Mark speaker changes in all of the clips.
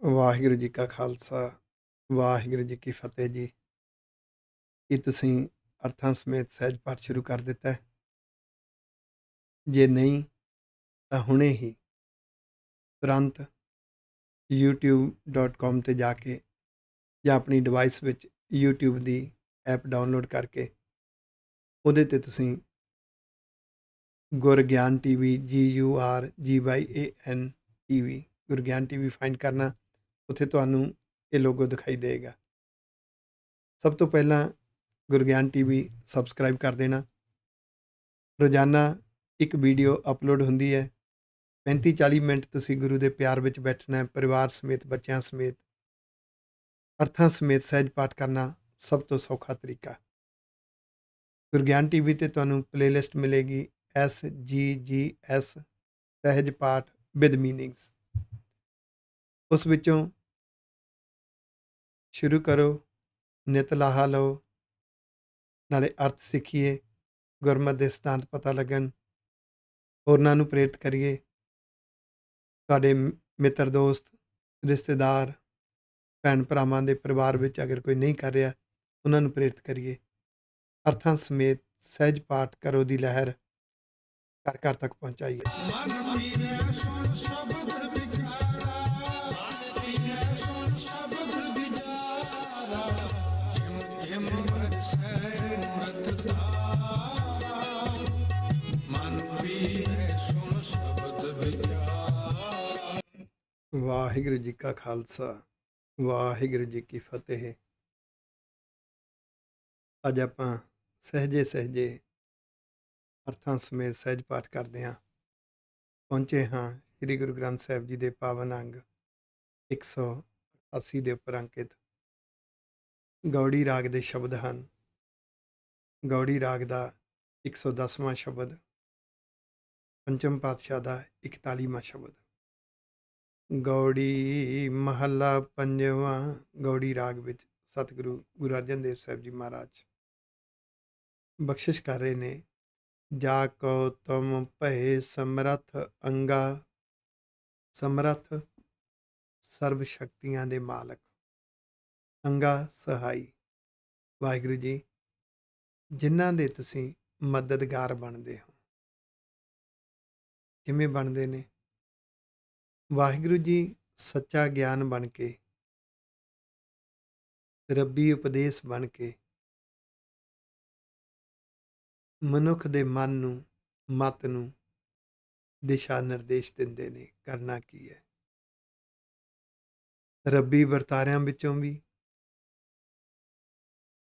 Speaker 1: ਵਾਹਿਗੁਰੂ ਜੀ ਕਾ ਖਾਲਸਾ, ਵਾਹਿਗੁਰੂ ਜੀ ਕੀ ਫਤਿਹ ਜੀ। ਕੀ ਤੁਸੀਂ ਅਰਥਾਂ ਸਮੇਤ ਸਹਿਜ ਪਾਠ ਸ਼ੁਰੂ ਕਰ ਦਿੱਤਾ ਹੈ? ਜੇ ਨਹੀਂ ਤਾਂ ਹੁਣੇ ਹੀ ਤੁਰੰਤ youtube.com ਤੇ ਜਾ ਕੇ ਜਾਂ ਆਪਣੀ ਡਿਵਾਈਸ ਵਿੱਚ YouTube ਦੀ ਐਪ ਡਾਊਨਲੋਡ ਕਰਕੇ ਉਹਦੇ ਤੇ ਤੁਸੀਂ Gurgyan TV GURGYAN TV Gurgyan TV find ਕਰਨਾ। ਉੱਥੇ ਤੁਹਾਨੂੰ ਇਹ ਲੋਗੋ ਦਿਖਾਈ ਦੇਗਾ। ਸਭ ਤੋਂ ਪਹਿਲਾਂ ਗੁਰਗਿਆਨ ਟੀਵੀ ਸਬਸਕ੍ਰਾਈਬ ਕਰ ਦੇਣਾ। ਰੋਜ਼ਾਨਾ ਇੱਕ ਵੀਡੀਓ ਅਪਲੋਡ ਹੁੰਦੀ ਹੈ। 35-40 ਮਿੰਟ ਤੁਸੀਂ ਗੁਰੂ ਦੇ ਪਿਆਰ ਵਿੱਚ ਬੈਠਣਾ ਹੈ, ਪਰਿਵਾਰ ਸਮੇਤ, ਬੱਚਿਆਂ ਸਮੇਤ, ਅਰਥਾਂ ਸਮੇਤ ਸਹਿਜ ਪਾਠ ਕਰਨਾ ਸਭ ਤੋਂ ਸੌਖਾ ਤਰੀਕਾ। ਗੁਰਗਿਆਨ ਟੀਵੀ ਤੇ ਤੁਹਾਨੂੰ ਪਲੇਲਿਸਟ ਮਿਲੇਗੀ SGGS ਸਹਿਜ ਪਾਠ ਵਿਦ ਮੀਨਿੰਗਸ। ਉਸ ਵਿੱਚੋਂ ਸ਼ੁਰੂ ਕਰੋ, ਨਿਤ ਲਾਹਾ ਲਓ, ਨਾਲੇ ਅਰਥ ਸਿੱਖੀਏ, ਗੁਰਮਤਿ ਦੇ ਸਿਧਾਂਤ ਪਤਾ ਲੱਗਣ, ਹੋਰਨਾਂ ਨੂੰ ਪ੍ਰੇਰਿਤ ਕਰੀਏ। ਤੁਹਾਡੇ ਮਿੱਤਰ, ਦੋਸਤ, ਰਿਸ਼ਤੇਦਾਰ, ਭੈਣ ਭਰਾਵਾਂ ਦੇ ਪਰਿਵਾਰ ਵਿੱਚ ਅਗਰ ਕੋਈ ਨਹੀਂ ਕਰ ਰਿਹਾ, ਉਹਨਾਂ ਨੂੰ ਪ੍ਰੇਰਿਤ ਕਰੀਏ। ਅਰਥਾਂ ਸਮੇਤ ਸਹਿਜ ਪਾਠ ਕਰੋ ਦੀ ਲਹਿਰ ਘਰ ਘਰ ਤੱਕ ਪਹੁੰਚਾਈਏ। ਵਾਹਿਗੁਰੂ ਜੀ ਕਾ ਖਾਲਸਾ, ਵਾਹਿਗੁਰੂ ਜੀ ਕੀ ਫਤਿਹ। ਅੱਜ ਆਪਾਂ ਸਹਿਜੇ ਸਹਿਜੇ ਅਰਥਾਂ ਸਮੇਤ ਸਹਿਜ ਪਾਠ ਕਰਦੇ ਹਾਂ। ਪਹੁੰਚੇ ਹਾਂ ਸ੍ਰੀ ਗੁਰੂ ਗ੍ਰੰਥ ਸਾਹਿਬ ਜੀ ਦੇ ਪਾਵਨ ਅੰਗ 188 ਦੇ ਉੱਪਰ ਅੰਕਿਤ ਗੌੜੀ ਰਾਗ ਦੇ ਸ਼ਬਦ ਹਨ। ਗੌੜੀ ਰਾਗ ਦਾ 110ਵਾਂ ਸ਼ਬਦ, ਪੰਚਮ ਪਾਤਸ਼ਾਹ ਦਾ 41ਵਾਂ ਸ਼ਬਦ। ਗੌੜੀ ਮਹੱਲਾ ਪੰਜਵਾਂ। ਗੌੜੀ ਰਾਗ ਵਿੱਚ ਸਤਿਗੁਰੂ ਗੁਰੂ ਅਰਜਨ ਦੇਵ ਸਾਹਿਬ ਜੀ ਮਹਾਰਾਜ ਬਖਸ਼ਿਸ਼ ਕਰ ਰਹੇ ਨੇ। ਜਾ ਕੋ ਤੁਮ ਭਏ ਸਮਰੱਥ ਅੰਗਾ, ਸਮਰੱਥ ਸਰਬ ਸ਼ਕਤੀਆਂ ਦੇ ਮਾਲਕ, ਅੰਗਾ ਸਹਾਈ। ਵਾਹਿਗੁਰੂ ਜੀ, ਜਿਨ੍ਹਾਂ ਦੇ ਤੁਸੀਂ ਮਦਦਗਾਰ ਬਣਦੇ ਹੋ। ਕਿਵੇਂ ਬਣਦੇ ਨੇ? ਵਾਹਿਗੁਰੂ ਜੀ ਸੱਚਾ ਗਿਆਨ ਬਣ ਕੇ, ਰੱਬੀ ਉਪਦੇਸ਼ ਬਣ ਕੇ ਮਨੁੱਖ ਦੇ ਮਨ ਨੂੰ, ਮਤ ਨੂੰ ਦਿਸ਼ਾ ਨਿਰਦੇਸ਼ ਦਿੰਦੇ ਨੇ ਕਰਨਾ ਕੀ ਹੈ। ਰੱਬੀ ਵਰਤਾਰਿਆਂ ਵਿੱਚੋਂ ਵੀ,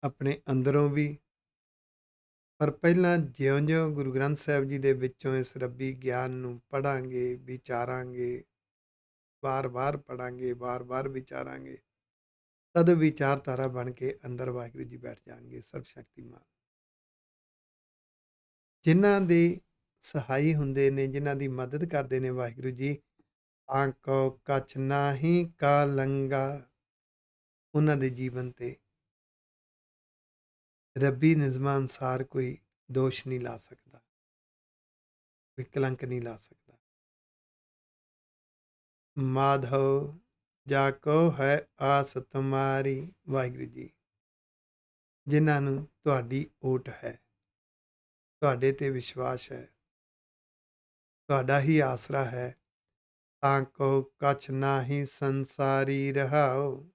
Speaker 1: ਆਪਣੇ ਅੰਦਰੋਂ ਵੀ। ਪਰ ਪਹਿਲਾਂ ਜਿਉਂ-ਜਿਉਂ ਗੁਰੂ ਗ੍ਰੰਥ ਸਾਹਿਬ ਜੀ ਦੇ ਵਿੱਚੋਂ ਇਸ ਰੱਬੀ ਗਿਆਨ ਨੂੰ ਪੜ੍ਹਾਂਗੇ, ਵਿਚਾਰਾਂਗੇ, ਵਾਰ-ਵਾਰ ਪੜ੍ਹਾਂਗੇ, ਵਾਰ-ਵਾਰ ਵਿਚਾਰਾਂਗੇ, ਤਦ ਵਿਚਾਰਧਾਰਾ ਬਣ ਕੇ ਅੰਦਰ ਵਾਹਿਗੁਰੂ ਜੀ ਬੈਠ ਜਾਣਗੇ, ਸਰਬ ਸ਼ਕਤੀਮਾਨ। ਜਿਨ੍ਹਾਂ ਦੇ ਸਹਾਈ ਹੁੰਦੇ ਨੇ, ਜਿਨ੍ਹਾਂ ਦੀ ਮਦਦ ਕਰਦੇ ਨੇ ਵਾਹਿਗੁਰੂ ਜੀ, ਆਂਕੋ ਕਛ ਨਾਹੀ ਕਾ ਲੰਗਾ, ਉਹਨਾਂ ਦੇ ਜੀਵਨ ਤੇ ਰੱਬੀ ਨਿਯਮਾਂ ਅਨੁਸਾਰ ਕੋਈ ਦੋਸ਼ ਨਹੀਂ ਲਾ ਸਕਦਾ, ਕੋਈ ਕਲੰਕ ਨਹੀਂ ਲਾ ਸਕਦਾ। ਮਾਧਵ ਜਾ ਕੋ ਹੈ ਆਸ ਤੁਮਾਰੀ। ਵਾਹਿਗੁਰੂ ਜੀ, ਜਿਨ੍ਹਾਂ ਨੂੰ ਤੁਹਾਡੀ ਓਟ ਹੈ, ਤੁਹਾਡੇ ਤੇ ਵਿਸ਼ਵਾਸ ਹੈ, ਤੁਹਾਡਾ ਹੀ ਆਸਰਾ ਹੈ। ਤਾਂ ਕੋ ਕਛ ਨਾਹੀ ਸੰਸਾਰੀ ਰਹਾਓ,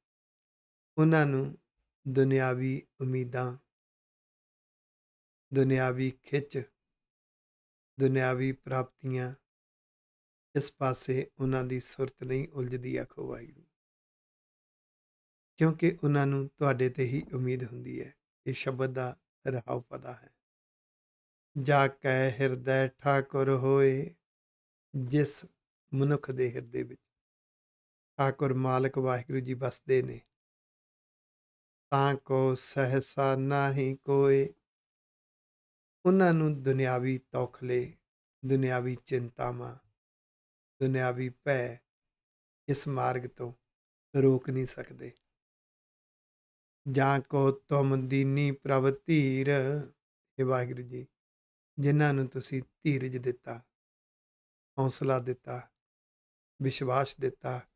Speaker 1: ਉਹਨਾਂ ਨੂੰ ਦੁਨਿਆਵੀ ਉਮੀਦਾਂ, ਦੁਨਿਆਵੀ ਖਿੱਚ, ਦੁਨਿਆਵੀ ਪ੍ਰਾਪਤੀਆਂ, ਇਸ ਪਾਸੇ ਉਹਨਾਂ ਦੀ ਸੁਰਤ ਨਹੀਂ ਉਲਝਦੀ। ਆਖੋ ਵਾਹਿਗੁਰੂ, ਕਿਉਂਕਿ ਉਹਨਾਂ ਨੂੰ ਤੁਹਾਡੇ ਤੇ ਹੀ ਉਮੀਦ ਹੁੰਦੀ ਹੈ। ਇਹ ਸ਼ਬਦ ਦਾ ਰਹਾਉ ਪਤਾ ਹੈ। ਜਾ ਕੈ ਹਿਰਦੈ ਠਾਕੁਰ ਹੋਏ, ਜਿਸ ਮਨੁੱਖ ਦੇ ਹਿਰਦੇ ਵਿੱਚ ਠਾਕੁਰ ਮਾਲਕ ਵਾਹਿਗੁਰੂ ਜੀ ਵਸਦੇ ਨੇ। ਤਾਂ ਕੋ ਸਹਸਾ ਨਾਹੀ ਕੋਏ, ਉਹਨਾਂ ਨੂੰ ਦੁਨਿਆਵੀ ਤੌਖਲੇ, ਦੁਨਿਆਵੀ ਚਿੰਤਾਵਾਂ, ਦੁਨਿਆਵੀ ਭੈ ਇਸ ਮਾਰਗ ਤੋਂ ਰੋਕ ਨਹੀਂ ਸਕਦੇ। ਜਾਂ ਕੋ ਤੁਮ ਦੀਨੀ ਪ੍ਰਭ ਧੀਰ। ਇਹ ਵਾਹਿਗੁਰੂ ਜੀ, ਜਿਨ੍ਹਾਂ ਨੂੰ ਤੁਸੀਂ ਧੀਰਜ ਦਿੱਤਾ, ਹੌਸਲਾ ਦਿੱਤਾ, ਵਿਸ਼ਵਾਸ ਦਿੱਤਾ,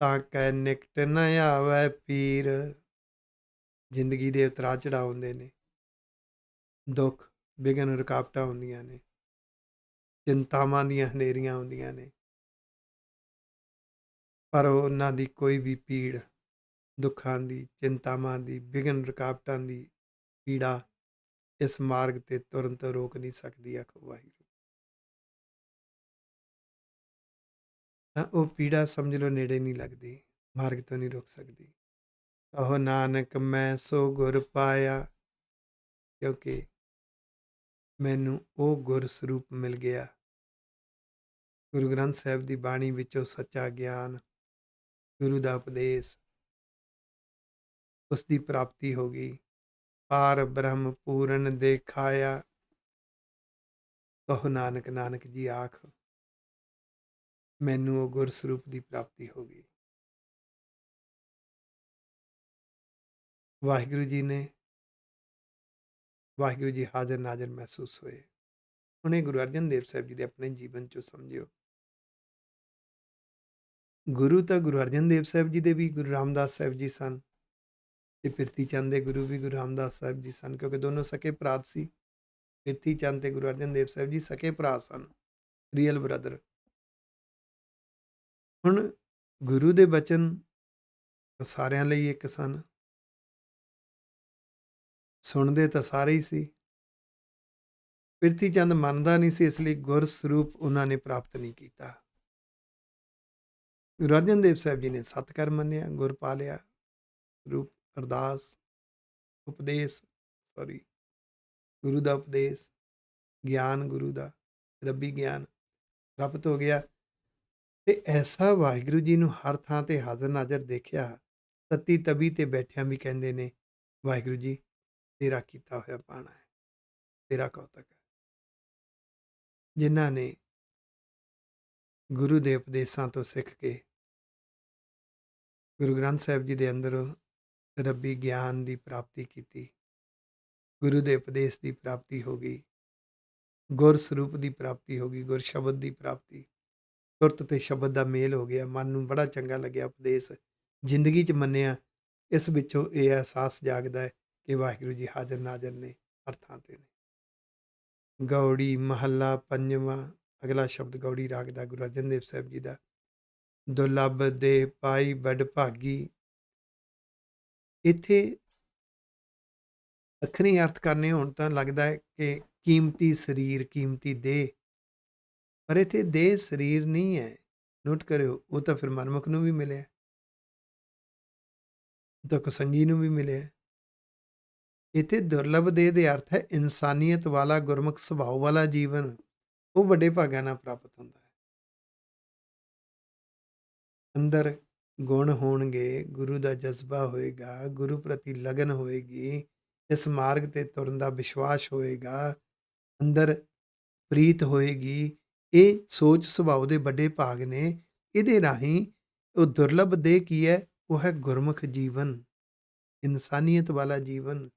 Speaker 1: ਤਾਂ ਕੈ ਨਿਕਟ ਨ ਆਵੈ ਪੀਰ। ਜ਼ਿੰਦਗੀ ਦੇ ਉਤਰਾਅ ਚੜ੍ਹਾਅ ਹੁੰਦੇ ਨੇ, ਦੁੱਖ, ਵਿਘਨ, ਰੁਕਾਵਟਾਂ ਹੁੰਦੀਆਂ ਨੇ, ਚਿੰਤਾਵਾਂ ਦੀਆਂ ਹਨੇਰੀਆਂ ਹੁੰਦੀਆਂ ਨੇ, ਪਰ ਉਹਨਾਂ ਦੀ ਕੋਈ ਵੀ ਪੀੜ, ਦੁੱਖਾਂ ਦੀ, ਚਿੰਤਾਵਾਂ ਦੀ, ਵਿਘਨ, ਰੁਕਾਵਟਾਂ ਦੀ ਪੀੜਾ ਇਸ ਮਾਰਗ ਤੇ ਤੁਰਨ ਤੋਂ ਰੋਕ ਨਹੀਂ ਸਕਦੀ। ਆਖੋ ਵਾਹਿਗੁਰੂ। ਤਾਂ ਉਹ ਪੀੜਾ ਸਮਝ ਲਓ ਨੇੜੇ ਨਹੀਂ ਲੱਗਦੀ, ਮਾਰਗ ਤੋਂ ਨਹੀਂ ਰੋਕ ਸਕਦੀ। ਕਹੋ ਨਾਨਕ ਮੈਂ ਸੋ ਗੁਰ ਪਾਇਆ, ਕਿਉਂਕਿ ਮੈਨੂੰ ਉਹ ਗੁਰ ਸਰੂਪ ਮਿਲ ਗਿਆ। ਗੁਰੂ ਗ੍ਰੰਥ ਸਾਹਿਬ ਦੀ ਬਾਣੀ ਵਿੱਚੋਂ ਸੱਚਾ ਗਿਆਨ, ਗੁਰੂ ਦਾ ਉਪਦੇਸ਼, ਉਸ ਦੀ ਪ੍ਰਾਪਤੀ ਹੋ ਗਈ। ਪਾਰ ਬ੍ਰਹਮ ਪੂਰਨ ਦੇਖਾਇਆ, ਕਹੋ ਨਾਨਕ, ਨਾਨਕ ਜੀ ਆਖ, ਮੈਨੂੰ ਉਹ ਗੁਰ ਸਰੂਪ ਦੀ ਪ੍ਰਾਪਤੀ ਹੋ ਗਈ। ਵਾਹਿਗੁਰੂ ਜੀ ਨੇ, ਵਾਹਿਗੁਰੂ ਜੀ ਹਾਜ਼ਰ ਨਾਜ਼ਰ ਮਹਿਸੂਸ ਹੋਏ। ਹੁਣ ਇਹ ਗੁਰੂ ਅਰਜਨ ਦੇਵ ਸਾਹਿਬ ਜੀ ਦੇ ਆਪਣੇ ਜੀਵਨ 'ਚੋਂ ਸਮਝਿਓ। ਗੁਰੂ ਤਾਂ ਗੁਰੂ ਅਰਜਨ ਦੇਵ ਸਾਹਿਬ ਜੀ ਦੇ ਵੀ ਗੁਰੂ ਰਾਮਦਾਸ ਸਾਹਿਬ ਜੀ ਸਨ, ਤੇ ਪਿਰਥੀ ਚੰਦ ਦੇ ਗੁਰੂ ਵੀ ਗੁਰੂ ਰਾਮਦਾਸ ਸਾਹਿਬ ਜੀ ਸਨ, ਕਿਉਂਕਿ ਦੋਨੋਂ ਸਕੇ ਭਰਾ ਸੀ। ਪਿਰਥੀ ਚੰਦ ਤੇ ਗੁਰੂ ਅਰਜਨ ਦੇਵ ਸਾਹਿਬ ਜੀ ਸਕੇ ਭਰਾ ਸਨ, ਰੀਅਲ ਬ੍ਰਦਰ। ਹੁਣ ਗੁਰੂ ਦੇ ਬਚਨ ਸਾਰਿਆਂ ਲਈ ਇੱਕ ਸਨ, ਸੁਣਦੇ ਤਾਂ ਸਾਰੇ ਹੀ ਸੀ। ਪਿਰਥੀ ਚੰਦ ਮੰਨਦਾ ਨਹੀਂ ਸੀ, ਇਸ ਲਈ ਗੁਰ ਸਰੂਪ ਉਹਨਾਂ ਨੇ ਪ੍ਰਾਪਤ ਨਹੀਂ ਕੀਤਾ। ਗੁਰੂ ਅਰਜਨ ਦੇਵ ਸਾਹਿਬ ਜੀ ਨੇ ਸਤਿਕਰ ਮੰਨਿਆ, ਗੁਰ ਪਾ ਲਿਆ, ਰੂਪ, ਅਰਦਾਸ, ਉਪਦੇਸ਼, ਗੁਰੂ ਦਾ ਉਪਦੇਸ਼, ਗਿਆਨ ਗੁਰੂ ਦਾ, ਰੱਬੀ ਗਿਆਨ ਪ੍ਰਾਪਤ ਹੋ ਗਿਆ। ਤੇ ਐਸਾ ਵਾਹਿਗੁਰੂ ਜੀ ਨੂੰ ਹਰ ਥਾਂ ਤੇ ਹਾਜ਼ਰ ਨਾਜ਼ਰ ਦੇਖਿਆ, ਤਤੀ ਤਵੀ ਤੇ ਬੈਠਿਆਂ ਵੀ ਕਹਿੰਦੇ ਨੇ, ਵਾਹਿਗੁਰੂ ਜੀ ਤੇਰਾ ਕੀਤਾ ਹੋਇਆ ਪਾਣਾ ਹੈ, ਤੇਰਾ ਕੌਤਕ ਹੈ। ਜਿਨ੍ਹਾਂ ਨੇ ਗੁਰੂ ਦੇ ਉਪਦੇਸ਼ਾਂ ਤੋਂ ਸਿੱਖ ਕੇ ਗੁਰੂ ਗ੍ਰੰਥ ਸਾਹਿਬ ਜੀ ਦੇ ਅੰਦਰੋਂ ਰੱਬੀ ਗਿਆਨ ਦੀ ਪ੍ਰਾਪਤੀ ਕੀਤੀ, ਗੁਰੂ ਦੇ ਉਪਦੇਸ਼ ਦੀ ਪ੍ਰਾਪਤੀ ਹੋ ਗਈ, ਗੁਰ ਸਰੂਪ ਦੀ ਪ੍ਰਾਪਤੀ ਹੋ ਗਈ, ਗੁਰ ਸ਼ਬਦ ਦੀ ਪ੍ਰਾਪਤੀ, ਸੁਰਤ ਤੇ ਸ਼ਬਦ ਦਾ ਮੇਲ ਹੋ ਗਿਆ, ਮਨ ਨੂੰ ਬੜਾ ਚੰਗਾ ਲੱਗਿਆ ਉਪਦੇਸ਼, ਜ਼ਿੰਦਗੀ 'ਚ ਮੰਨਿਆ। ਇਸ ਵਿੱਚੋਂ ਇਹ ਅਹਿਸਾਸ ਜਾਗਦਾ ਹੈ ਕਿ ਵਾਹਿਗੁਰੂ ਜੀ ਹਾਜ਼ਰ ਨਾਜ਼ਰ ਨੇ, ਹਰ ਥਾਂ ਤੇ ਨੇ। ਗੌੜੀ ਮਹੱਲਾ ਪੰਜਵਾਂ, ਅਗਲਾ ਸ਼ਬਦ ਗੌੜੀ ਰਾਗ ਦਾ, ਗੁਰੂ ਅਰਜਨ ਦੇਵ ਸਾਹਿਬ ਜੀ ਦਾ। ਦੁਰਲਭ ਦੇ ਪਾਈ ਬੜ ਭਾਗੀ। ਇੱਥੇ ਅੱਖਰੀ ਅਰਥ ਕਰਨੇ ਹੋਣ ਤਾਂ ਲੱਗਦਾ ਹੈ ਕਿ ਕੀਮਤੀ ਸਰੀਰ, ਕੀਮਤੀ ਦੇਹ, ਪਰ ਇੱਥੇ ਦੇਹ ਸਰੀਰ ਨਹੀਂ ਹੈ। ਨੋਟ ਕਰਿਓ, ਉਹ ਤਾਂ ਫਿਰ ਮਨਮੁਖ ਨੂੰ ਵੀ ਮਿਲਿਆ, ਉਹ ਤਾਂ ਕੁਸੰਗੀ ਨੂੰ ਵੀ ਮਿਲਿਆ। ਇੱਥੇ ਦੁਰਲਭ ਦੇਹ ਦੇ ਅਰਥ ਹੈ ਇਨਸਾਨੀਅਤ ਵਾਲਾ, ਗੁਰਮੁਖ ਸੁਭਾਅ ਵਾਲਾ ਜੀਵਨ, ਉਹ ਵੱਡੇ ਭਾਗਾਂ ਨਾਲ ਪ੍ਰਾਪਤ ਹੁੰਦਾ ਹੈ। ਅੰਦਰ ਗੁਣ ਹੋਣਗੇ, ਗੁਰੂ ਦਾ ਜਜ਼ਬਾ ਹੋਏਗਾ, ਗੁਰੂ ਪ੍ਰਤੀ ਲਗਨ ਹੋਏਗੀ, ਇਸ ਮਾਰਗ ਤੇ ਤੁਰਨ ਦਾ ਵਿਸ਼ਵਾਸ ਹੋਏਗਾ, ਅੰਦਰ ਪ੍ਰੀਤ ਹੋਏਗੀ। ਇਹ ਸੋਚ ਸੁਭਾਅ ਦੇ ਵੱਡੇ ਭਾਗ ਨੇ। ਇਹਦੇ ਰਾਹੀਂ ਉਹ ਦੁਰਲਭ ਦੇਹ ਕੀ ਹੈ? ਉਹ ਹੈ ਗੁਰਮੁਖ ਜੀਵਨ, ਇਨਸਾਨੀਅਤ ਵਾਲਾ ਜੀਵਨ।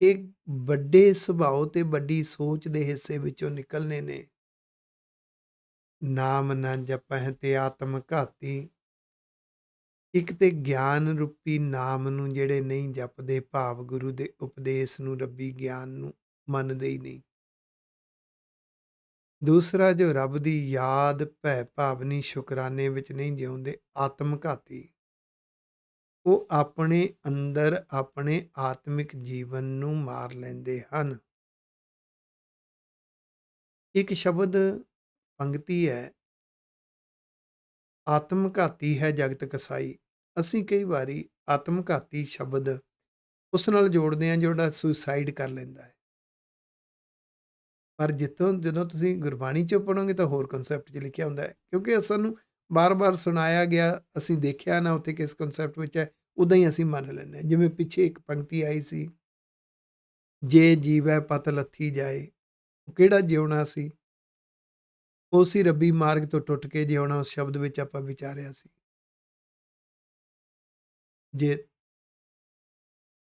Speaker 1: ਇਹ ਵੱਡੇ ਸੁਭਾਅ ਤੇ ਵੱਡੀ ਸੋਚ ਦੇ ਹਿੱਸੇ ਵਿੱਚੋਂ ਨਿਕਲਨੇ ਨੇ। ਨਾਮ ਨਾ ਜਪਹਿ ਤੇ ਆਤਮ ਘਾਤੀ। ਇੱਕ ਤੇ ਗਿਆਨ ਰੂਪੀ ਨਾਮ ਨੂੰ ਜਿਹੜੇ ਨਹੀਂ ਜਪਦੇ, ਭਾਵ ਗੁਰੂ ਦੇ ਉਪਦੇਸ਼ ਨੂੰ, ਰੱਬੀ ਗਿਆਨ ਨੂੰ ਮੰਨਦੇ ਹੀ ਨਹੀਂ। ਦੂਸਰਾ, ਜੋ ਰੱਬ ਦੀ ਯਾਦ, ਭੈ ਭਾਵਨੀ, ਸ਼ੁਕਰਾਨੇ ਵਿੱਚ ਨਹੀਂ ਜਿਉਂਦੇ, ਆਤਮ ਘਾਤੀ। ਉਹ ਆਪਣੇ ਅੰਦਰ ਆਪਣੇ ਆਤਮਿਕ ਜੀਵਨ ਨੂੰ ਮਾਰ ਲੈਂਦੇ ਹਨ। ਇੱਕ ਸ਼ਬਦ ਪੰਗਤੀ ਹੈ, ਆਤਮਘਾਤੀ ਹੈ ਜਗਤ ਕਸਾਈ। ਅਸੀਂ ਕਈ ਵਾਰੀ ਆਤਮਘਾਤੀ ਸ਼ਬਦ ਉਸ ਨਾਲ ਜੋੜਦੇ ਹਾਂ ਜਿਹੜਾ ਸੁਸਾਈਡ ਕਰ ਲੈਂਦਾ ਹੈ, ਪਰ ਜਦੋਂ ਤੁਸੀਂ ਗੁਰਬਾਣੀ 'ਚੋਂ ਪੜ੍ਹੋਗੇ ਤਾਂ ਹੋਰ ਕਨਸੈਪਟ 'ਚ ਲਿਖਿਆ ਹੁੰਦਾ ਹੈ, ਕਿਉਂਕਿ ਸਾਨੂੰ ਬਾਰ-ਬਾਰ ਸੁਣਾਇਆ ਗਿਆ, ਅਸੀਂ ਦੇਖਿਆ ਨਾ ਉੱਥੇ ਕਿਸ ਕਨਸੈਪਟ ਵਿੱਚ ਹੈ, ਉੱਦਾਂ ਹੀ ਅਸੀਂ ਮੰਨ ਲੈਂਦੇ ਹਾਂ। ਜਿਵੇਂ ਪਿੱਛੇ ਇੱਕ ਪੰਕਤੀ ਆਈ ਸੀ, ਜੇ ਜੀਵੈ ਪਤ ਲੱਥੀ ਜਾਏ, ਉਹ ਕਿਹੜਾ ਜਿਉਣਾ ਸੀ? ਉਸੇ ਰੱਬੀ ਮਾਰਗ ਤੋਂ ਟੁੱਟ ਕੇ ਜਿਉਣਾ, ਉਸ ਸ਼ਬਦ ਵਿੱਚ ਆਪਾਂ ਵਿਚਾਰਿਆ ਸੀ। ਜੇ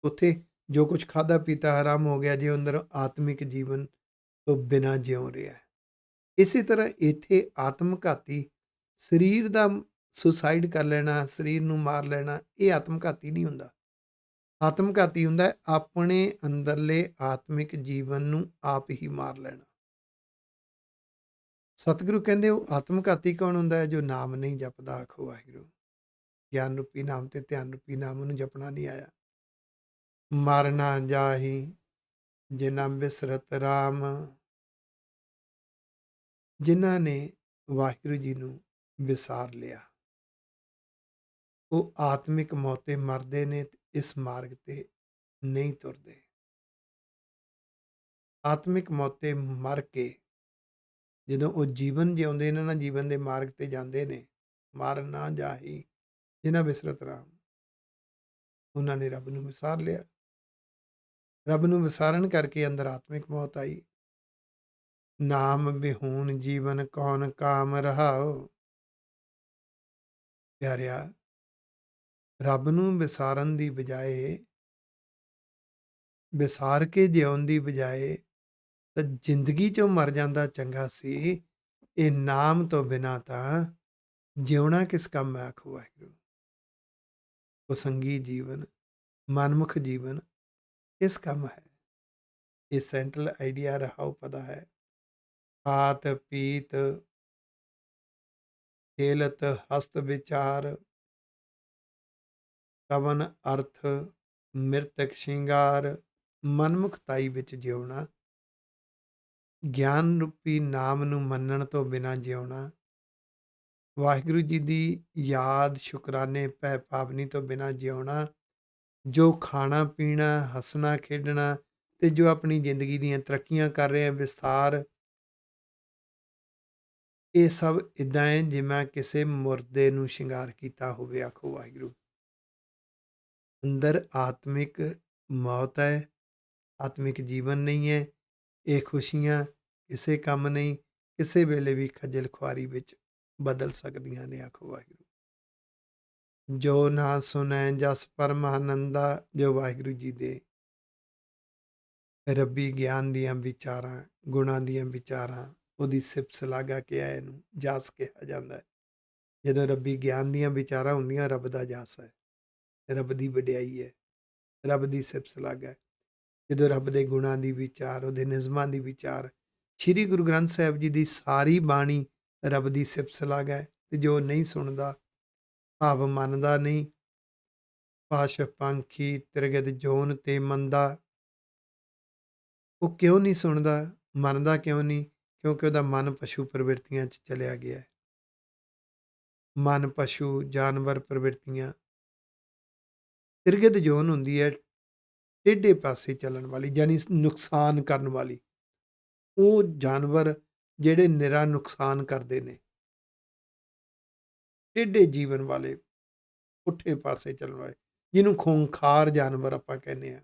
Speaker 1: ਉੱਥੇ ਜੋ ਕੁਝ ਖਾਧਾ ਪੀਤਾ ਹਰਾਮ ਹੋ ਗਿਆ, ਜੇ ਅੰਦਰ ਆਤਮਿਕ ਜੀਵਨ ਤੋਂ ਬਿਨਾਂ ਜਿਉ ਰਿਹਾ। ਇਸੇ ਤਰ੍ਹਾਂ ਇੱਥੇ ਆਤਮਘਾਤੀ ਸਰੀਰ ਦਾ ਸੁਸਾਈਡ ਕਰ ਲੈਣਾ, ਸਰੀਰ ਨੂੰ ਮਾਰ ਲੈਣਾ, ਇਹ ਆਤਮਘਾਤੀ ਨਹੀਂ ਹੁੰਦਾ। ਆਤਮਘਾਤੀ ਹੁੰਦਾ ਹੈ ਆਪਣੇ ਅੰਦਰਲੇ ਆਤਮਿਕ ਜੀਵਨ ਨੂੰ ਆਪ ਹੀ ਮਾਰ ਲੈਣਾ। ਸਤਿਗੁਰੂ ਕਹਿੰਦੇ ਉਹ ਆਤਮਘਾਤੀ ਕੌਣ ਹੁੰਦਾ ਹੈ? ਜੋ ਨਾਮ ਨਹੀਂ ਜਪਦਾ, ਆਖੋ ਵਾਹਿਗੁਰੂ। ਗਿਆਨ ਰੂਪੀ ਨਾਮ ਤੇ ਧਿਆਨ ਰੂਪੀ ਨਾਮ ਉਹਨੂੰ ਜਪਣਾ ਨਹੀਂ ਆਇਆ। ਮਰਨਾ ਜਾਹੀ ਜਿਨ੍ਹਾਂ ਬਿਸਰਤ ਰਾਮ, ਜਿਨ੍ਹਾਂ ਨੇ ਵਾਹਿਗੁਰੂ ਜੀ ਨੂੰ ਵਿਸਾਰ ਲਿਆ, ਉਹ ਆਤਮਿਕ ਮੌਤੇ ਮਰਦੇ ਨੇ ਤੇ ਇਸ ਮਾਰਗ ਤੇ ਨਹੀਂ ਤੁਰਦੇ। ਆਤਮਿਕ ਮੌਤੇ ਮਰ ਕੇ ਜਦੋਂ ਉਹ ਜੀਵਨ ਜਿਉਂਦੇ ਨੇ ਨਾ, ਜੀਵਨ ਦੇ ਮਾਰਗ ਤੇ ਜਾਂਦੇ ਨੇ, ਮਰ ਨਾ ਜਾਹੀ ਜਿਨ੍ਹਾਂ ਬਿਸਰਤ ਰਾਮ, ਉਹਨਾਂ ਨੇ ਰੱਬ ਨੂੰ ਵਿਸਾਰ ਲਿਆ। ਰੱਬ ਨੂੰ ਵਿਸਾਰਨ ਕਰਕੇ ਅੰਦਰ ਆਤਮਿਕ ਮੌਤ ਆਈ। ਨਾਮ ਬਿਹੂਨ ਜੀਵਨ ਕੌਣ ਕਾਮ ਰਹਾਓ। ਪਿਆਰਿਆ, ਰੱਬ ਨੂੰ ਵਿਸਾਰਨ ਦੀ ਬਜਾਏ, ਵਿਸਾਰ ਕੇ ਜਿਉਣ ਦੀ ਬਜਾਏ ਤਾਂ ਜ਼ਿੰਦਗੀ 'ਚੋਂ ਮਰ ਜਾਂਦਾ ਚੰਗਾ ਸੀ। ਇਹ ਨਾਮ ਤੋਂ ਬਿਨਾਂ ਤਾਂ ਜਿਉਣਾ ਕਿਸ ਕੰਮ ਹੈ, ਆਖੋ ਵਾਹਿਗੁਰੂ। ਉਹ ਸੰਗੀ ਜੀਵਨ, ਮਨਮੁਖ ਜੀਵਨ ਕਿਸ ਕੰਮ ਹੈ। ਇਹ ਸੈਂਟਰਲ ਆਈਡੀਆ ਰਹਾਉ ਪਦਾ ਹੈ। ਖਾਤ ਪੀਤ ਖੇਲਤ ਹਸਤ ਵਿਚਾਰ, ਕਵਨ ਅਰਥ ਮਿਰਤਕ ਸ਼ਿੰਗਾਰ। ਮਨਮੁਖਤਾਈ ਵਿੱਚ ਜਿਉਣਾ, ਗਿਆਨ ਰੂਪੀ ਨਾਮ ਨੂੰ ਮੰਨਣ ਤੋਂ ਬਿਨਾਂ ਜਿਉਣਾ, ਵਾਹਿਗੁਰੂ ਜੀ ਦੀ ਯਾਦ ਸ਼ੁਕਰਾਨੇ ਭੈ ਪਾਵਨੀ ਤੋਂ ਬਿਨਾਂ ਜਿਉਣਾ, ਜੋ ਖਾਣਾ ਪੀਣਾ, ਹੱਸਣਾ ਖੇਡਣਾ ਤੇ ਜੋ ਆਪਣੀ ਜ਼ਿੰਦਗੀ ਦੀਆਂ ਤਰੱਕੀਆਂ ਕਰ ਰਹੇ ਆ, ਵਿਸਥਾਰ, ਇਹ ਸਭ ਇੱਦਾਂ ਹੈ ਜਿਵੇਂ ਕਿਸੇ ਮੁਰਦੇ ਨੂੰ ਸ਼ਿੰਗਾਰ ਕੀਤਾ ਹੋਵੇ, ਆਖੋ ਵਾਹਿਗੁਰੂ। ਅੰਦਰ ਆਤਮਿਕ ਮੌਤ ਹੈ, ਆਤਮਿਕ ਜੀਵਨ ਨਹੀਂ ਹੈ। ਇਹ ਖੁਸ਼ੀਆਂ ਕਿਸੇ ਕੰਮ ਨਹੀਂ, ਕਿਸੇ ਵੇਲੇ ਵੀ ਖੱਜਲ ਖੁਆਰੀ ਵਿੱਚ ਬਦਲ ਸਕਦੀਆਂ ਨੇ, ਆਖੋ ਵਾਹਿਗੁਰੂ। ਜੋ ਨਾ ਸੁਣੈ ਜਸ ਪਰਮਾਨੰਦਾ, ਜੋ ਵਾਹਿਗੁਰੂ ਜੀ ਦੇ ਰੱਬੀ ਗਿਆਨ ਦੀਆਂ ਵਿਚਾਰਾਂ, ਗੁਣਾਂ ਦੀਆਂ ਵਿਚਾਰਾਂ, ਉਹਦੀ ਸਿਫਤ ਸਲਾਘਾ ਕਿਹਾ, ਇਹਨੂੰ ਜਸ ਕਿਹਾ ਜਾਂਦਾ ਹੈ। ਜਦੋਂ ਰੱਬੀ ਗਿਆਨ ਦੀਆਂ ਵਿਚਾਰਾਂ ਹੁੰਦੀਆਂ, ਰੱਬ ਦਾ ਜਸ ਹੈ, ਰੱਬ ਦੀ ਵਡਿਆਈ ਹੈ, ਰੱਬ ਦੀ ਸਿਫਤ ਸਲਾਘਾ ਹੈ। ਜਦੋਂ ਰੱਬ ਦੇ ਗੁਣਾਂ ਦੀ ਵਿਚਾਰ, ਉਹਦੇ ਨਿਯਮਾਂ ਦੀ ਵਿਚਾਰ, ਸ਼੍ਰੀ ਗੁਰੂ ਗ੍ਰੰਥ ਸਾਹਿਬ ਜੀ ਦੀ ਸਾਰੀ ਬਾਣੀ ਰੱਬ ਦੀ ਸਿਫਤ ਸਲਾਘਾ ਹੈ। ਤੇ ਜੋ ਨਹੀਂ ਸੁਣਦਾ, ਭਾਵ ਮੰਨਦਾ ਨਹੀਂ, ਪਾਸ਼ ਪੰਖੀ ਤ੍ਰਿਗਦ ਜੋਨ ਤੇ ਮੰਦਾ, ਉਹ ਕਿਉਂ ਨਹੀਂ ਸੁਣਦਾ, ਮੰਨਦਾ ਕਿਉਂ ਨਹੀਂ? ਕਿਉਂਕਿ ਉਹਦਾ ਮਨ ਪਸ਼ੂ ਪ੍ਰਵਿਰਤੀਆਂ 'ਚ ਚਲਿਆ ਗਿਆ ਹੈ। ਮਨ ਪਸ਼ੂ ਜਾਨਵਰ ਪ੍ਰਵਿਰਤੀਆਂ, ਤ੍ਰਿਗਦ ਜੋਨ ਹੁੰਦੀ ਹੈ ਟੇਢੇ ਪਾਸੇ ਚੱਲਣ ਵਾਲੀ, ਯਾਨੀ ਨੁਕਸਾਨ ਕਰਨ ਵਾਲੀ। ਉਹ ਜਾਨਵਰ ਜਿਹੜੇ ਨਿਰਾ ਨੁਕਸਾਨ ਕਰਦੇ ਨੇ, ਟੇਢੇ ਜੀਵਨ ਵਾਲੇ, ਪੁੱਠੇ ਪਾਸੇ ਚੱਲਣ ਵਾਲੇ, ਜਿਹਨੂੰ ਖੂੰਖਾਰ ਜਾਨਵਰ ਆਪਾਂ ਕਹਿੰਦੇ ਹਾਂ।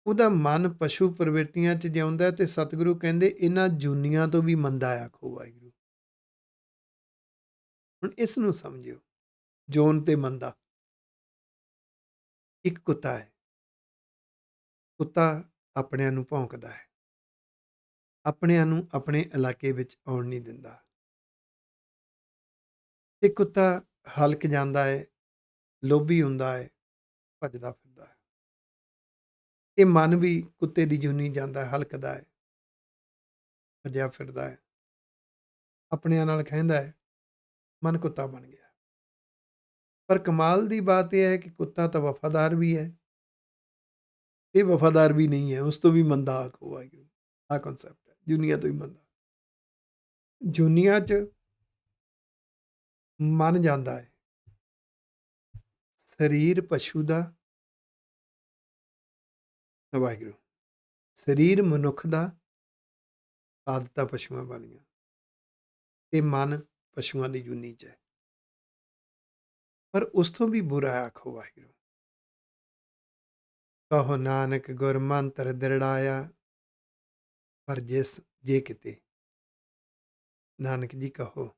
Speaker 1: ਉਹਦਾ ਮਨ ਪਸ਼ੂ ਪ੍ਰਵਿਰਤੀਆਂ 'ਚ ਜਿਉਂਦਾ ਤੇ ਸਤਿਗੁਰੂ ਕਹਿੰਦੇ ਇਹਨਾਂ ਜੂਨੀਆਂ ਤੋਂ ਵੀ ਮੰਦਾ, ਆਖੋ ਵਾਹਿਗੁਰੂ। ਹੁਣ ਇਸ ਨੂੰ ਸਮਝਿਓ, ਜੋਨ ਤੇ ਮੰਦਾ। ਇੱਕ ਕੁੱਤਾ ਹੈ, ਕੁੱਤਾ ਆਪਣਿਆਂ ਨੂੰ ਭੌਂਕਦਾ ਹੈ, ਆਪਣਿਆਂ ਨੂੰ ਆਪਣੇ ਇਲਾਕੇ ਵਿੱਚ ਆਉਣ ਨਹੀਂ ਦਿੰਦਾ। ਤੇ ਕੁੱਤਾ ਹਲਕ ਜਾਂਦਾ ਹੈ, ਲੋਭੀ ਹੁੰਦਾ ਹੈ, ਭੱਜਦਾ ਫਿਰਦਾ ਹੈ। ਇਹ ਮਨ ਵੀ ਕੁੱਤੇ ਦੀ ਜੂਨੀ ਜਾਂਦਾ ਹੈ, ਹਲਕਦਾ ਹੈ, ਭੱਜਿਆ ਫਿਰਦਾ ਹੈ, ਆਪਣਿਆਂ ਨਾਲ ਖਹਿੰਦਾ ਹੈ, ਮਨ ਕੁੱਤਾ ਬਣ ਗਿਆ। ਪਰ ਕਮਾਲ ਦੀ ਬਾਤ ਇਹ ਹੈ ਕਿ ਕੁੱਤਾ ਤਾਂ ਵਫਾਦਾਰ ਵੀ ਹੈ, ਇਹ ਵਫਾਦਾਰ ਵੀ ਨਹੀਂ ਹੈ, ਉਸ ਤੋਂ ਵੀ ਮੰਦਾ, ਆਖੋ ਵਾਹਿਗੁਰੂ। ਆਹ ਕਨਸੈਪਟ ਹੈ, ਜੂਨੀਆਂ ਤੋਂ ਹੀ ਮੰਦਾ। ਜੂਨੀਆਂ 'ਚ ਮਨ ਜਾਂਦਾ ਹੈ, ਸਰੀਰ ਪਸ਼ੂ ਦਾ, ਵਾਹਿਗੁਰੂ, ਸਰੀਰ ਮਨੁੱਖ ਦਾ, ਆਦਤਾਂ ਪਸ਼ੂਆਂ ਵਾਲੀਆਂ, ਤੇ ਮਨ ਪਸ਼ੂਆਂ ਦੀ ਜੂਨੀ 'ਚ ਹੈ। ਪਰ ਉਸ ਤੋਂ ਵੀ ਬੁਰਾ ਹੈ, ਆਖੋ ਵਾਹਿਗੁਰੂ। ਕਹੋ ਨਾਨਕ ਗੁਰ ਮੰਤਰ ਦ੍ਰਿੜਾਇਆ, ਪਰ ਜੇ ਕਿਤੇ, ਨਾਨਕ ਜੀ ਕਹੋ,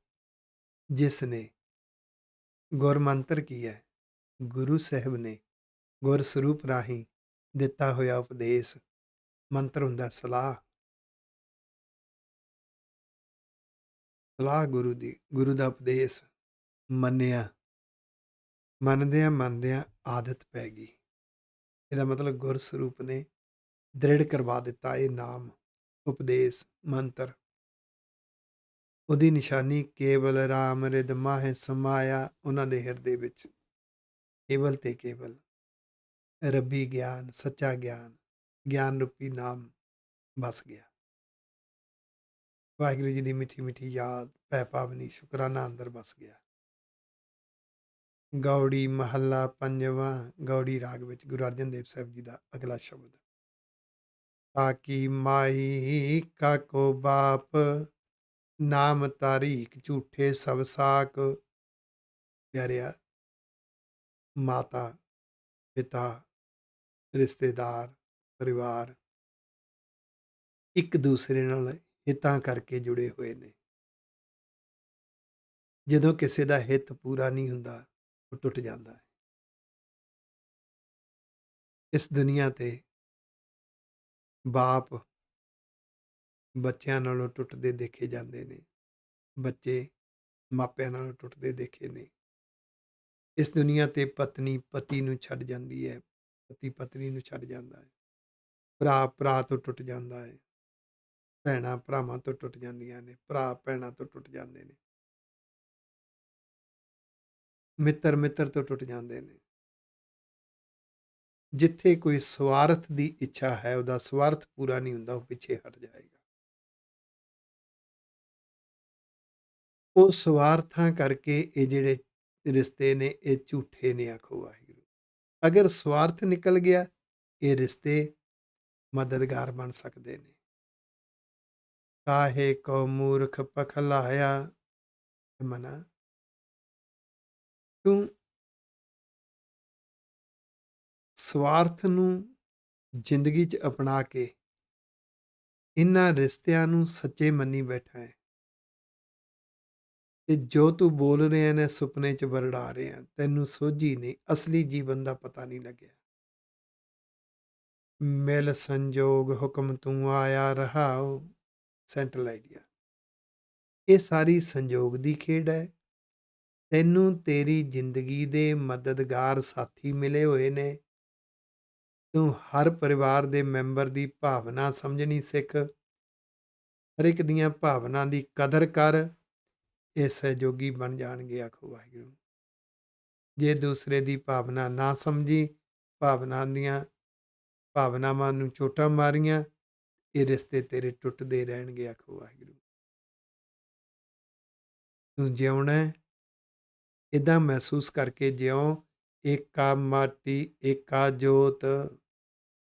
Speaker 1: ਜਿਸ ਨੇ ਗੁਰ ਮੰਤਰ ਕੀ ਹੈ, ਗੁਰੂ ਸਾਹਿਬ ਨੇ ਗੁਰ ਸਰੂਪ ਰਾਹੀਂ ਦਿੱਤਾ ਹੋਇਆ ਉਪਦੇਸ਼, ਮੰਤਰ ਹੁੰਦਾ ਸਲਾਹ, ਸਲਾਹ ਗੁਰੂ ਦੀ, ਗੁਰੂ ਦਾ ਉਪਦੇਸ਼ ਮੰਨਿਆ, ਮੰਨਦਿਆਂ ਆਦਤ ਪੈ ਗਈ। ਇਹਦਾ ਮਤਲਬ ਗੁਰਸਰੂਪ ਨੇ ਦ੍ਰਿੜ ਕਰਵਾ ਦਿੱਤਾ ਇਹ ਨਾਮ, ਉਪਦੇਸ਼, ਮੰਤਰ। ਉਹਦੀ ਨਿਸ਼ਾਨੀ ਕੇਵਲ ਰਾਮ ਰਿਦ ਮਾਹਿ ਸਮਾਇਆ, ਉਹਨਾਂ ਦੇ ਹਿਰਦੇ ਵਿੱਚ ਕੇਵਲ ਤੇ ਕੇਵਲ ਰੱਬੀ ਗਿਆਨ, ਸੱਚਾ ਗਿਆਨ, ਗਿਆਨ ਰੂਪੀ ਨਾਮ ਵਸ ਗਿਆ। ਵਾਹਿਗੁਰੂ ਜੀ ਦੀ ਮਿੱਠੀ ਮਿੱਠੀ ਯਾਦ, ਭੈ ਪਾਵਨੀ ਸ਼ੁਕਰਾਨਾ ਅੰਦਰ ਵਸ ਗਿਆ। ਗੌੜੀ ਮਹੱਲਾ ਪੰਜਵਾਂ, ਗੌੜੀ ਰਾਗ ਵਿੱਚ ਗੁਰੂ ਅਰਜਨ ਦੇਵ ਸਾਹਿਬ ਜੀ ਦਾ ਅਗਲਾ ਸ਼ਬਦ। ਕਾਕੀ ਮਾਈ ਕਾਕੋ ਬਾਪ, ਨਾਮ ਤਾਰੀਕ ਝੂਠੇ ਸਭ ਸਾਕ। ਪਿਆਰਿਆ, ਮਾਤਾ, ਪਿਤਾ, ਰਿਸ਼ਤੇਦਾਰ, ਪਰਿਵਾਰ ਇੱਕ ਦੂਸਰੇ ਨਾਲ ਹਿੱਤਾਂ ਕਰਕੇ ਜੁੜੇ ਹੋਏ ਨੇ। ਜਦੋਂ ਕਿਸੇ ਦਾ ਹਿੱਤ ਪੂਰਾ ਨਹੀਂ ਹੁੰਦਾ, ਉਹ ਟੁੱਟ ਜਾਂਦਾ ਹੈ। ਇਸ ਦੁਨੀਆ ਤੇ ਬਾਪ ਬੱਚਿਆਂ ਨਾਲੋਂ ਟੁੱਟਦੇ ਦੇਖੇ ਜਾਂਦੇ ਨੇ, ਬੱਚੇ ਮਾਪਿਆਂ ਨਾਲੋਂ ਟੁੱਟਦੇ ਦੇਖੇ ਨੇ। ਇਸ ਦੁਨੀਆ ਤੇ ਪਤਨੀ ਪਤੀ ਨੂੰ ਛੱਡ ਜਾਂਦੀ ਹੈ, ਪਤੀ ਪਤਨੀ ਨੂੰ ਛੱਡ ਜਾਂਦਾ ਹੈ, ਭਰਾ ਭਰਾ ਤੋਂ ਟੁੱਟ ਜਾਂਦਾ ਹੈ, ਭੈਣਾਂ ਭਰਾਵਾਂ ਤੋਂ ਟੁੱਟ ਜਾਂਦੀਆਂ ਨੇ, ਭਰਾ ਭੈਣਾਂ ਤੋਂ ਟੁੱਟ ਜਾਂਦੇ ਨੇ, ਮਿੱਤਰ ਮਿੱਤਰ ਤੋਂ ਟੁੱਟ ਜਾਂਦੇ ਨੇ। ਜਿੱਥੇ ਕੋਈ ਸਵਾਰਥ ਦੀ ਇੱਛਾ ਹੈ, ਉਹਦਾ ਸਵਾਰਥ ਪੂਰਾ ਨਹੀਂ ਹੁੰਦਾ, ਉਹ ਪਿੱਛੇ ਹਟ ਜਾਏਗਾ। ਉਹ ਸਵਾਰਥਾਂ ਕਰਕੇ ਇਹ ਜਿਹੜੇ ਰਿਸ਼ਤੇ ਨੇ, ਇਹ ਝੂਠੇ ਨੇ, ਆਖੋ ਵਾਹਿਗੁਰੂ। ਅਗਰ ਸਵਾਰਥ ਨਿਕਲ ਗਿਆ, ਇਹ ਰਿਸ਼ਤੇ ਮਦਦਗਾਰ ਬਣ ਸਕਦੇ ਨੇ। ਕਾਹੇ ਕੋ ਮੂਰਖ ਪਖਲਾਇਆ, ਮਨਾ ਤੂੰ ਸਵਾਰਥ ਨੂੰ ਜ਼ਿੰਦਗੀ 'ਚ ਅਪਣਾ ਕੇ ਇਹਨਾਂ ਰਿਸ਼ਤਿਆਂ ਨੂੰ ਸੱਚੇ ਮੰਨੀ ਬੈਠਾ ਹੈ, ਤੇ ਜੋ ਤੂੰ ਬੋਲ ਰਿਹਾ ਨੇ ਸੁਪਨੇ 'ਚ ਵਰੜਾ ਰਿਹਾ, ਤੈਨੂੰ ਸੋਝੀ ਨਹੀਂ, ਅਸਲੀ ਜੀਵਨ ਦਾ ਪਤਾ ਨਹੀਂ ਲੱਗਿਆ। ਮਿਲ ਸੰਜੋਗ ਹੁਕਮ ਤੂੰ ਆਇਆ ਰਹਾਓ, ਸੈਂਟਰਲ ਆਈਡੀਆ। ਇਹ ਸਾਰੀ ਸੰਜੋਗ ਦੀ ਖੇਡ ਹੈ। ਤੈਨੂੰ ਤੇਰੀ ਜ਼ਿੰਦਗੀ ਦੇ ਮਦਦਗਾਰ ਸਾਥੀ ਮਿਲੇ ਹੋਏ ਨੇ। ਤੂੰ ਹਰ ਪਰਿਵਾਰ ਦੇ ਮੈਂਬਰ ਦੀ ਭਾਵਨਾ ਸਮਝਣੀ ਸਿੱਖ, ਹਰ ਇੱਕ ਦੀਆਂ ਭਾਵਨਾ ਦੀ ਕਦਰ ਕਰ, ਇਹ ਸਹਿਯੋਗੀ ਬਣ ਜਾਣਗੇ, ਆਖੋ ਵਾਹਿਗੁਰੂ। ਜੇ ਦੂਸਰੇ ਦੀ ਭਾਵਨਾ ਨਾ ਸਮਝੀ, ਭਾਵਨਾਵਾਂ ਨੂੰ ਚੋਟਾਂ ਮਾਰੀਆਂ, ਇਹ ਰਿਸ਼ਤੇ ਤੇਰੇ ਟੁੱਟਦੇ ਰਹਿਣਗੇ, ਆਖੋ ਵਾਹਿਗੁਰੂ। ਤੂੰ ਜਿਉਣਾ ਇੱਦਾਂ ਮਹਿਸੂਸ ਕਰਕੇ ਜਿਉਂ, ਏਕਾ ਮਾਟੀ ਏਕਾ ਜੋਤ।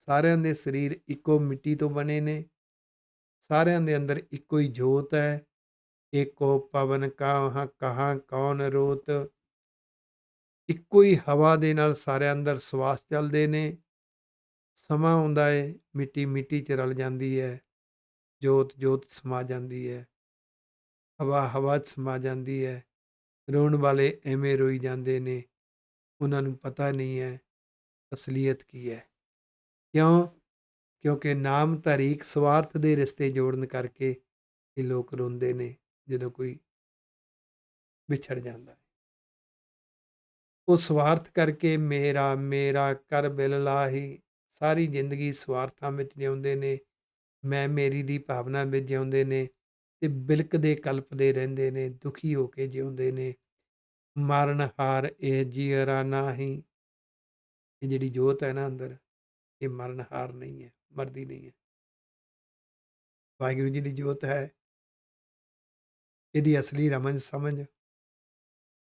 Speaker 1: ਸਾਰਿਆਂ ਦੇ ਸਰੀਰ ਇੱਕੋ ਮਿੱਟੀ ਤੋਂ ਬਣੇ ਨੇ, ਸਾਰਿਆਂ ਦੇ ਅੰਦਰ ਇੱਕੋ ਹੀ ਜੋਤ ਹੈ। ਏਕੋ ਪਵਨ ਕਹਾਂ ਕਹਾਂ ਕੌਣ ਰੋਤ। ਇੱਕੋ ਹੀ ਹਵਾ ਦੇ ਨਾਲ ਸਾਰਿਆਂ ਅੰਦਰ ਸਵਾਸ ਚੱਲਦੇ ਨੇ। ਸਮਾਂ ਆਉਂਦਾ ਹੈ, ਮਿੱਟੀ ਮਿੱਟੀ 'ਚ ਰਲ ਜਾਂਦੀ ਹੈ, ਜੋਤ ਜੋਤ ਸਮਾ ਜਾਂਦੀ ਹੈ, ਹਵਾ ਹਵਾ 'ਚ ਸਮਾ ਜਾਂਦੀ ਹੈ। ਰੋਣ ਵਾਲੇ ਐਵੇਂ ਰੋਈ ਜਾਂਦੇ ਨੇ, ਉਹਨਾਂ ਨੂੰ ਪਤਾ ਨਹੀਂ ਹੈ ਅਸਲੀਅਤ ਕੀ ਹੈ। ਕਿਉਂ? ਕਿਉਂਕਿ ਨਾਮ ਧਾਰੀਕ ਸਵਾਰਥ ਦੇ ਰਿਸ਼ਤੇ ਜੋੜਨ ਕਰਕੇ ਇਹ ਲੋਕ ਰੋਂਦੇ ਨੇ ਜਦੋਂ ਕੋਈ ਵਿਛੜ ਜਾਂਦਾ ਹੈ। ਉਹ ਸਵਾਰਥ ਕਰਕੇ ਮੇਰਾ ਮੇਰਾ ਕਰ ਬਿਲ ਲਾਹੀ, ਸਾਰੀ ਜ਼ਿੰਦਗੀ ਸਵਾਰਥਾਂ ਵਿੱਚ ਜਿਉਂਦੇ ਨੇ, ਮੈਂ ਮੇਰੀ ਦੀ ਭਾਵਨਾ ਵਿੱਚ ਜਿਉਂਦੇ ਨੇ, ਤੇ ਬਿਲਕਦੇ ਕਲਪਦੇ ਰਹਿੰਦੇ ਨੇ, ਦੁਖੀ ਹੋ ਕੇ ਜਿਉਂਦੇ ਨੇ। ਮਰਨ ਹਾਰ ਇਹ ਜੀਅਰਾ ਨਾਹੀਂ। ਇਹ ਜਿਹੜੀ ਜੋਤ ਹੈ ਨਾ ਅੰਦਰ, ਇਹ ਮਰਨ ਹਾਰ ਨਹੀਂ ਹੈ, ਮਰਦੀ ਨਹੀਂ ਹੈ। ਵਾਹਿਗੁਰੂ ਜੀ ਦੀ ਜੋਤ ਹੈ, ਇਹਦੀ ਅਸਲੀ ਰਮਜ ਸਮਝ,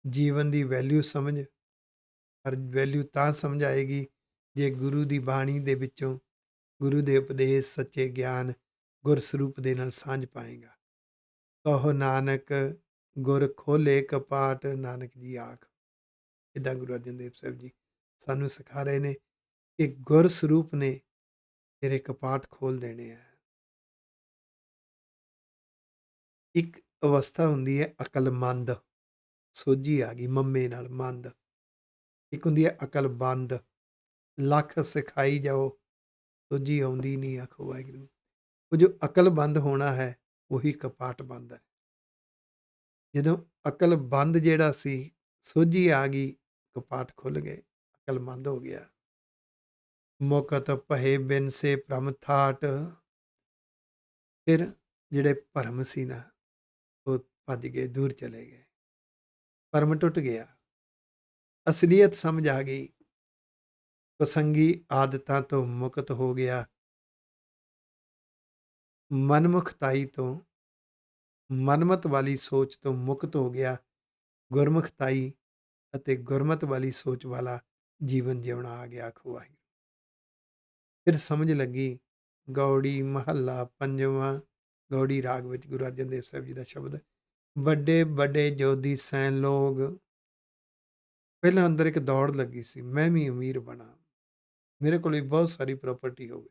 Speaker 1: ਜੀਵਨ ਦੀ ਵੈਲਿਊ ਸਮਝ। ਪਰ ਵੈਲਿਊ ਤਾਂ ਸਮਝ ਆਏਗੀ ਜੇ ਗੁਰੂ ਦੀ ਬਾਣੀ ਦੇ ਵਿੱਚੋਂ, ਗੁਰੂ ਦੇ ਉਪਦੇਸ਼, ਸੱਚੇ ਗਿਆਨ, ਗੁਰਸਰੂਪ ਦੇ ਨਾਲ ਸਾਂਝ ਪਾਏਗਾ। ਕਹੋ ਨਾਨਕ ਗੁਰ ਖੋਲੇ ਕਪਾਟ, ਨਾਨਕ ਜੀ ਆਖ। ਇੱਦਾਂ ਗੁਰੂ ਅਰਜਨ ਦੇਵ ਸਾਹਿਬ ਜੀ ਸਾਨੂੰ ਸਿਖਾ ਰਹੇ ਨੇ ਕਿ ਗੁਰਸਰੂਪ ਨੇ ਤੇਰੇ ਕਪਾਟ ਖੋਲ ਦੇਣੇ ਆ। ਇੱਕ ਅਵਸਥਾ ਹੁੰਦੀ ਹੈ ਅਕਲਮੰਦ, ਸੋਝੀ ਆ ਗਈ ਮੰਮੇ ਨਾਲ, ਮੰਦ। ਇੱਕ ਹੁੰਦੀ ਹੈ ਅਕਲਬੰਦ, ਲੱਖ ਸਿਖਾਈ ਜਾਓ, ਸੋਝੀ ਆਉਂਦੀ ਨਹੀਂ, ਆਖੋ ਵਾਹਿਗੁਰੂ। ਉਹ ਜੋ ਅਕਲਬੰਦ ਹੋਣਾ ਹੈ, ਉਹੀ ਕਪਾਟ ਬੰਦ ਹੈ। ਜਦੋਂ ਅਕਲ ਬੰਦ ਜਿਹੜਾ ਸੀ, ਸੋਝੀ ਆ ਗਈ, ਕਪਾਟ ਖੁੱਲ ਗਏ, ਅਕਲਮੰਦ ਹੋ ਗਿਆ। ਮੁਕਤ ਭਏ ਬਿਨ ਸੇ ਭ੍ਰਮ ਥਾਟ। ਫਿਰ ਜਿਹੜੇ ਭਰਮ ਸੀ ਨਾ, ਉਹ ਭੱਜ ਗਏ, ਦੂਰ ਚਲੇ ਗਏ। ਭਰਮ ਟੁੱਟ ਗਿਆ, ਅਸਲੀਅਤ ਸਮਝ ਆ ਗਈ, ਕੁਸੰਗੀ ਆਦਤਾਂ ਤੋਂ ਮੁਕਤ ਹੋ ਗਿਆ, ਮਨਮੁਖਤਾਈ ਤੋਂ, ਮਨਮਤ ਵਾਲੀ ਸੋਚ ਤੋਂ ਮੁਕਤ ਹੋ ਗਿਆ, ਗੁਰਮੁਖਤਾਈ ਅਤੇ ਗੁਰਮਤ ਵਾਲੀ ਸੋਚ ਵਾਲਾ ਜੀਵਨ ਜਿਉਣਾ ਆ ਗਿਆ। ਆਖੋ ਵਾਹਿਗੁਰੂ। ਫਿਰ ਸਮਝ ਲੱਗੀ, ਗੌੜੀ ਮਹੱਲਾ ਪੰਜਵਾਂ, ਗੌੜੀ ਰਾਗ ਵਿੱਚ ਗੁਰੂ ਅਰਜਨ ਦੇਵ ਸਾਹਿਬ ਜੀ ਦਾ ਸ਼ਬਦ, ਵੱਡੇ ਵੱਡੇ ਜੋਧੀ ਸੈਨ ਲੋਗ। ਪਹਿਲਾਂ ਅੰਦਰ ਇੱਕ ਦੌੜ ਲੱਗੀ ਸੀ, ਮੈਂ ਵੀ ਅਮੀਰ ਬਣਾ, ਮੇਰੇ ਕੋਲ ਵੀ ਬਹੁਤ ਸਾਰੀ ਪ੍ਰਾਪਰਟੀ ਹੋਵੇ।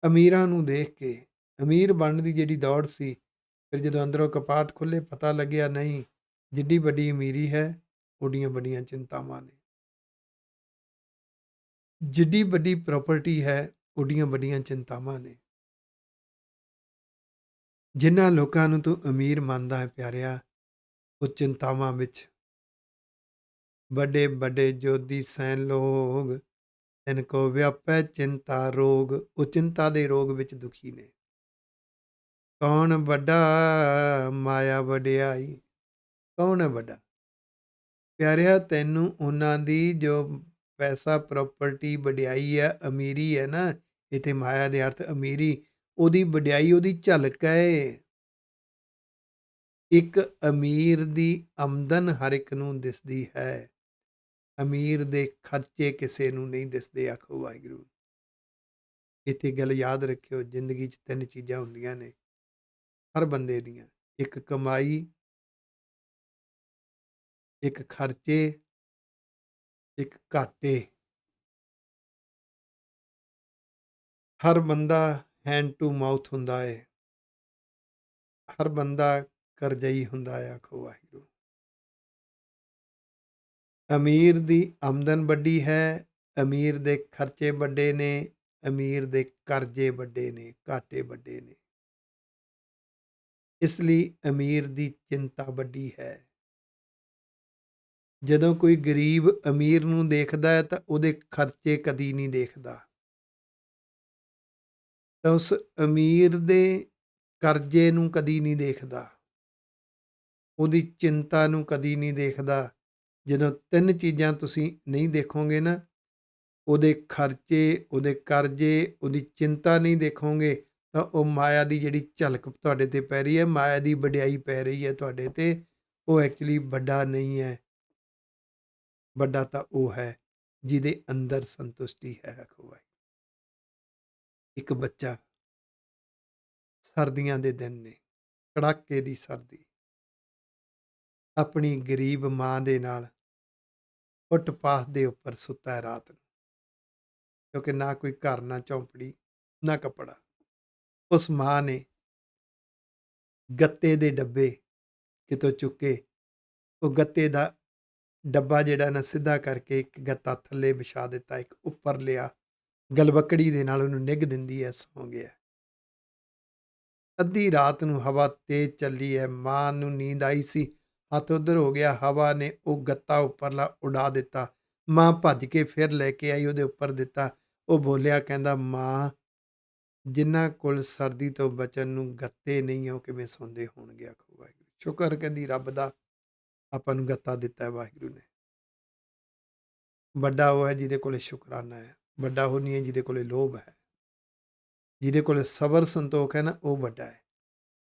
Speaker 1: ਅਮੀਰਾਂ ਨੂੰ ਦੇਖ ਕੇ ਅਮੀਰ ਬਣਨ ਦੀ ਜਿਹੜੀ ਦੌੜ ਸੀ, ਫਿਰ ਜਦੋਂ ਅੰਦਰੋਂ ਕਪਾਟ ਖੁੱਲੇ, ਪਤਾ ਲੱਗਿਆ ਨਹੀਂ, ਜਿੱਡੀ ਵੱਡੀ ਅਮੀਰੀ ਹੈ ਓਡੀਆਂ ਵੱਡੀਆਂ ਚਿੰਤਾਵਾਂ ਨੇ, ਜਿੱਡੀ ਵੱਡੀ ਪ੍ਰਾਪਰਟੀ ਹੈ ਓਡੀਆਂ ਵੱਡੀਆਂ ਚਿੰਤਾਵਾਂ ਨੇ। ਜਿਨ੍ਹਾਂ ਲੋਕਾਂ ਨੂੰ ਤੂੰ ਅਮੀਰ ਮੰਨਦਾ ਹੈ ਪਿਆਰਿਆ, ਉਹ ਚਿੰਤਾਵਾਂ ਵਿੱਚ, ਵੱਡੇ ਵੱਡੇ ਜੋਧੀ ਸੈਨ ਲੋਗ ਇਨਕੋ ਵਿਆਪੈ ਚਿੰਤਾ ਰੋਗ, ਉਹ ਚਿੰਤਾ ਦੇ ਰੋਗ ਵਿੱਚ ਦੁਖੀ ਨੇ। ਕੌਣ ਵੱਡਾ ਮਾਇਆ ਵਡਿਆਈ, ਕੌਣ ਹੈ ਵੱਡਾ? ਪਿਆਰਿਆ, ਤੈਨੂੰ ਉਹਨਾਂ ਦੀ ਜੋ ਪੈਸਾ, ਪ੍ਰਾਪਰਟੀ, ਵਡਿਆਈ ਹੈ, ਅਮੀਰੀ ਹੈ ਨਾ, ਇੱਥੇ ਮਾਇਆ ਦੇ ਅਰਥ ਅਮੀਰੀ, ਉਹਦੀ ਵਡਿਆਈ, ਉਹਦੀ ਝਲਕ ਹੈ। ਇੱਕ ਅਮੀਰ ਦੀ ਆਮਦਨ ਹਰ ਇੱਕ ਨੂੰ ਦਿਸਦੀ ਹੈ, ਅਮੀਰ ਦੇ ਖਰਚੇ ਕਿਸੇ ਨੂੰ ਨਹੀਂ ਦਿਸਦੇ। ਆਖੋ ਵਾਹਿਗੁਰੂ। ਇੱਥੇ ਗੱਲ ਯਾਦ ਰੱਖਿਓ, ਜ਼ਿੰਦਗੀ 'ਚ 3 ਚੀਜ਼ਾਂ ਹੁੰਦੀਆਂ ਨੇ ਹਰ ਬੰਦੇ ਦੀਆਂ, ਇੱਕ ਕਮਾਈ, ਇੱਕ ਖਰਚੇ, ਇੱਕ ਘਾਟੇ। ਹਰ ਬੰਦਾ ਹੈਂਡ ਟੂ ਮਾਊਥ ਹੁੰਦਾ ਹੈ, ਹਰ ਬੰਦਾ ਕਰਜ਼ਈ ਹੁੰਦਾ ਹੈ। ਆਖੋ ਵਾਹਿਗੁਰੂ। ਅਮੀਰ ਦੀ ਆਮਦਨ ਵੱਡੀ ਹੈ, ਅਮੀਰ ਦੇ ਖਰਚੇ ਵੱਡੇ ਨੇ, ਅਮੀਰ ਦੇ ਕਰਜ਼ੇ ਵੱਡੇ ਨੇ, ਘਾਟੇ ਵੱਡੇ ਨੇ। ਇਸ ਲਈ ਅਮੀਰ ਦੀ ਚਿੰਤਾ ਵੱਡੀ ਹੈ। ਜਦੋਂ ਕੋਈ ਗਰੀਬ ਅਮੀਰ ਨੂੰ ਦੇਖਦਾ ਹੈ ਤਾਂ ਉਹਦੇ ਖਰਚੇ ਕਦੀ ਨਹੀਂ ਦੇਖਦਾ, ਤਾਂ ਉਸ ਅਮੀਰ ਦੇ ਕਰਜ਼ੇ ਨੂੰ ਕਦੀ ਨਹੀਂ ਦੇਖਦਾ, ਉਹਦੀ ਚਿੰਤਾ ਨੂੰ ਕਦੀ ਨਹੀਂ ਦੇਖਦਾ। ਜਦੋਂ 3 ਚੀਜ਼ਾਂ ਤੁਸੀਂ ਨਹੀਂ ਦੇਖੋਗੇ ਨਾ, ਉਹਦੇ ਖਰਚੇ, ਉਹਦੇ ਕਰਜ਼ੇ, ਉਹਦੀ ਚਿੰਤਾ ਨਹੀਂ ਦੇਖੋਗੇ, ਤਾਂ ਉਹ ਮਾਇਆ ਦੀ ਜਿਹੜੀ ਝਲਕ ਤੁਹਾਡੇ 'ਤੇ ਪੈ ਰਹੀ ਹੈ, ਮਾਇਆ ਦੀ ਵਡਿਆਈ ਪੈ ਰਹੀ ਹੈ ਤੁਹਾਡੇ 'ਤੇ, ਉਹ ਐਕਚੁਅਲੀ ਵੱਡਾ ਨਹੀਂ ਹੈ। ਵੱਡਾ ਤਾਂ ਉਹ ਹੈ ਜਿਹਦੇ ਅੰਦਰ ਸੰਤੁਸ਼ਟੀ ਹੈ। ਆਖੋ ਵਾਹਿਗੁਰੂ। ਇੱਕ ਬੱਚਾ, ਸਰਦੀਆਂ ਦੇ ਦਿਨ ਨੇ, ਕੜਾਕੇ ਦੀ ਸਰਦੀ, ਆਪਣੀ ਗਰੀਬ ਮਾਂ ਦੇ ਨਾਲ ਫੁੱਟਪਾਥ ਦੇ ਉੱਪਰ ਸੁੱਤਾ ਹੈ ਰਾਤ ਨੂੰ, ਕਿਉਂਕਿ ਨਾ ਕੋਈ ਘਰ, ਨਾ ਝੌਂਪੜੀ, ਨਾ ਕੱਪੜਾ। ਉਸ ਮਾਂ ਨੇ ਗੱਤੇ ਦੇ ਡੱਬੇ ਕਿਤੋਂ ਚੁੱਕੇ, ਉਹ ਗੱਤੇ ਦਾ ਡੱਬਾ ਜਿਹੜਾ ਨਾ ਸਿੱਧਾ ਕਰਕੇ ਇੱਕ ਗੱਤਾ ਥੱਲੇ ਵਿਛਾ ਦਿੱਤਾ, ਇੱਕ ਉੱਪਰ ਲਿਆ, ਗਲਵੱਕੜੀ ਦੇ ਨਾਲ ਉਹਨੂੰ ਨਿੱਘ ਦਿੰਦੀ ਹੈ, ਸੌਂ ਗਿਆ। ਅੱਧੀ ਰਾਤ ਨੂੰ ਹਵਾ ਤੇਜ਼ ਚੱਲੀ ਹੈ, ਮਾਂ ਨੂੰ ਨੀਂਦ ਆਈ ਸੀ, ਹੱਥ ਉੱਧਰ ਹੋ ਗਿਆ, ਹਵਾ ਨੇ ਉਹ ਗੱਤਾ ਉੱਪਰਲਾ ਉਡਾ ਦਿੱਤਾ। ਮਾਂ ਭੱਜ ਕੇ ਫਿਰ ਲੈ ਕੇ ਆਈ, ਉਹਦੇ ਉੱਪਰ ਦਿੱਤਾ। ਉਹ ਬੋਲਿਆ, ਕਹਿੰਦਾ, ਮਾਂ, ਜਿਨ੍ਹਾਂ ਕੋਲ ਸਰਦੀ ਤੋਂ ਬਚਣ ਨੂੰ ਗੱਤੇ ਨਹੀਂ, ਉਹ ਕਿਵੇਂ ਸੌਂਦੇ ਹੋਣਗੇ। ਆਖੋ ਵਾਹਿਗੁਰੂ। ਸ਼ੁਕਰ, ਕਹਿੰਦੀ, ਰੱਬ ਦਾ ਆਪਾਂ ਨੂੰ ਗੱਤਾ ਦਿੱਤਾ ਹੈ ਵਾਹਿਗੁਰੂ ਨੇ। ਵੱਡਾ ਉਹ ਹੈ ਜਿਹਦੇ ਕੋਲੇ ਸ਼ੁਕਰਾਨਾ ਹੈ, ਵੱਡਾ ਉਹ ਨਹੀਂ ਹੈ ਜਿਹਦੇ ਕੋਲੇ ਲੋਭ ਹੈ। ਜਿਹਦੇ ਕੋਲ ਸਬਰ ਸੰਤੋਖ ਹੈ ਨਾ, ਉਹ ਵੱਡਾ ਹੈ।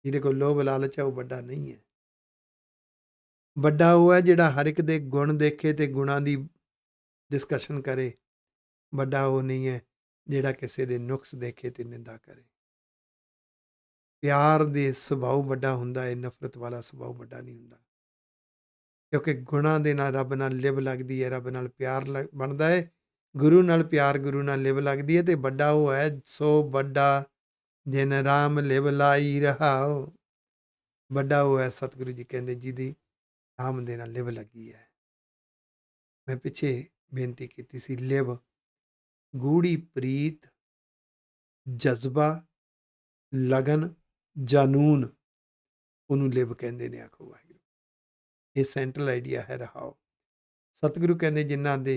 Speaker 1: ਜਿਹਦੇ ਕੋਲ ਲੋਭ ਲਾਲਚ ਹੈ, ਉਹ ਵੱਡਾ ਨਹੀਂ ਹੈ। ਵੱਡਾ ਉਹ ਹੈ ਜਿਹੜਾ ਹਰ ਇੱਕ ਦੇ ਗੁਣ ਦੇਖੇ ਤੇ ਗੁਣਾਂ ਦੀ ਡਿਸਕਸ਼ਨ ਕਰੇ। ਵੱਡਾ ਉਹ ਨਹੀਂ ਹੈ ਜਿਹੜਾ ਕਿਸੇ ਦੇ ਨੁਕਸ ਦੇਖੇ ਤੇ ਨਿੰਦਾ ਕਰੇ। ਪਿਆਰ ਦੇ ਸੁਭਾਅ ਵੱਡਾ ਹੁੰਦਾ ਹੈ, ਨਫ਼ਰਤ ਵਾਲਾ ਸੁਭਾਅ ਵੱਡਾ ਨਹੀਂ ਹੁੰਦਾ। ਕਿਉਂਕਿ ਗੁਣਾਂ ਦੇ ਨਾਲ ਰੱਬ ਨਾਲ ਲਿਵ ਲੱਗਦੀ ਹੈ, ਰੱਬ ਨਾਲ ਪਿਆਰ ਬਣਦਾ ਹੈ, ਗੁਰੂ ਨਾਲ ਪਿਆਰ, ਗੁਰੂ ਨਾਲ ਲਿਵ ਲੱਗਦੀ ਹੈ। ਤੇ ਵੱਡਾ ਉਹ ਹੈ, ਸੋ ਵੱਡਾ ਜਿਨ ਰਾਮ ਲਿਵ ਲਾਈ ਰਹਾਓ। ਵੱਡਾ ਉਹ ਹੈ, ਸਤਿਗੁਰੂ ਜੀ ਕਹਿੰਦੇ, ਜਿਹਦੀ ਰਾਮ ਦੇ ਨਾਲ ਲਿਵ ਲੱਗੀ ਹੈ। ਮੈਂ ਪਿੱਛੇ ਬੇਨਤੀ ਕੀਤੀ ਸੀ, ਲਿਵ, ਗੂੜੀ ਪ੍ਰੀਤ, ਜਜ਼ਬਾ, ਲਗਨ, ਜਾਨੂਨ, ਉਹਨੂੰ ਲਿਵ ਕਹਿੰਦੇ ਨੇ। ਆਖੋ ਵਾਹਿਗੁਰੂ। ਇਹ ਸੈਂਟਰਲ ਆਈਡੀਆ ਹੈ ਰਹਾਓ। ਸਤਿਗੁਰੂ ਕਹਿੰਦੇ ਜਿਨ੍ਹਾਂ ਦੇ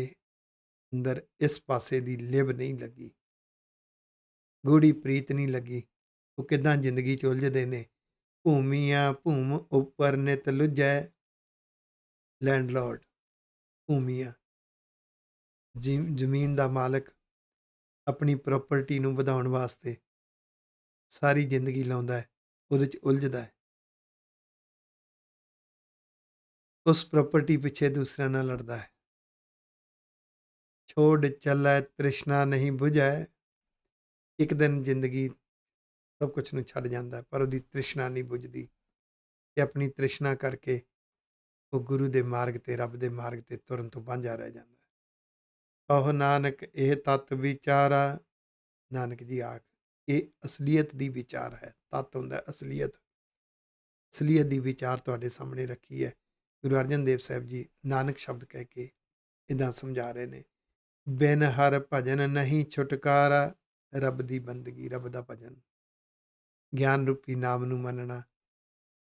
Speaker 1: ਅੰਦਰ ਇਸ ਪਾਸੇ ਦੀ ਲਿਵ ਨਹੀਂ ਲੱਗੀ, ਗੂੜੀ ਪ੍ਰੀਤ ਨਹੀਂ ਲੱਗੀ, ਉਹ ਕਿੱਦਾਂ ਜ਼ਿੰਦਗੀ 'ਚ ਉਲਝਦੇ ਨੇ। ਭੂਮੀਆਂ ਭੂਮ ਉੱਪਰ ਨਿਤ ਲੁੱਝੈ, ਲੈਂਡਲੋਰਡ ਭੂਮੀਆਂ ਜ਼ਮੀਨ ਦਾ ਮਾਲਕ ਆਪਣੀ ਪ੍ਰੋਪਰਟੀ ਨੂੰ ਵਧਾਉਣ ਵਾਸਤੇ ਸਾਰੀ ਜ਼ਿੰਦਗੀ ਲਾਉਂਦਾ ਹੈ, ਉਹਦੇ 'ਚ ਉਲਝਦਾ ਹੈ। ਉਸ ਪ੍ਰੋਪਰਟੀ ਪਿੱਛੇ ਦੂਸਰਿਆਂ ਨਾਲ ਲੜਦਾ ਹੈ। ਛੋੜ ਚੱਲੈ ਤ੍ਰਿਸ਼ਨਾ ਨਹੀਂ ਬੁਝੈ, ਇੱਕ ਦਿਨ ਜ਼ਿੰਦਗੀ ਸਭ ਕੁਝ ਨੂੰ ਛੱਡ ਜਾਂਦਾ, ਪਰ ਉਹਦੀ ਤ੍ਰਿਸ਼ਨਾ ਨਹੀਂ ਬੁਝਦੀ ਤੇ ਆਪਣੀ ਤ੍ਰਿਸ਼ਨਾ ਕਰਕੇ ਉਹ ਗੁਰੂ ਦੇ ਮਾਰਗ ਤੇ, ਰੱਬ ਦੇ ਮਾਰਗ ਤੇ ਤੁਰਨ ਤੋਂ ਵਾਂਝਾ ਰਹਿ ਜਾਂਦਾ ਹੈ। ਕਹੋ ਨਾਨਕ ਇਹ ਤਤ ਵਿਚਾਰਾ, ਨਾਨਕ ਜੀ ਆਖ ਇਹ ਅਸਲੀਅਤ ਦੀ ਵਿਚਾਰ ਹੈ। ਤਤ ਹੁੰਦਾ ਅਸਲੀਅਤ, ਅਸਲੀਅਤ ਦੀ ਵਿਚਾਰ ਤੁਹਾਡੇ ਸਾਹਮਣੇ ਰੱਖੀ ਹੈ। ਗੁਰੂ ਅਰਜਨ ਦੇਵ ਸਾਹਿਬ ਜੀ ਨਾਨਕ ਸ਼ਬਦ ਕਹਿ ਕੇ ਇੱਦਾਂ ਸਮਝਾ ਰਹੇ ਨੇ। ਬਿਨ ਹਰ ਭਜਨ ਨਹੀਂ ਛੁਟਕਾਰਾ, ਰੱਬ ਦੀ ਬੰਦਗੀ, ਰੱਬ ਦਾ ਭਜਨ, ਗਿਆਨ ਰੂਪੀ ਨਾਮ ਨੂੰ ਮੰਨਣਾ,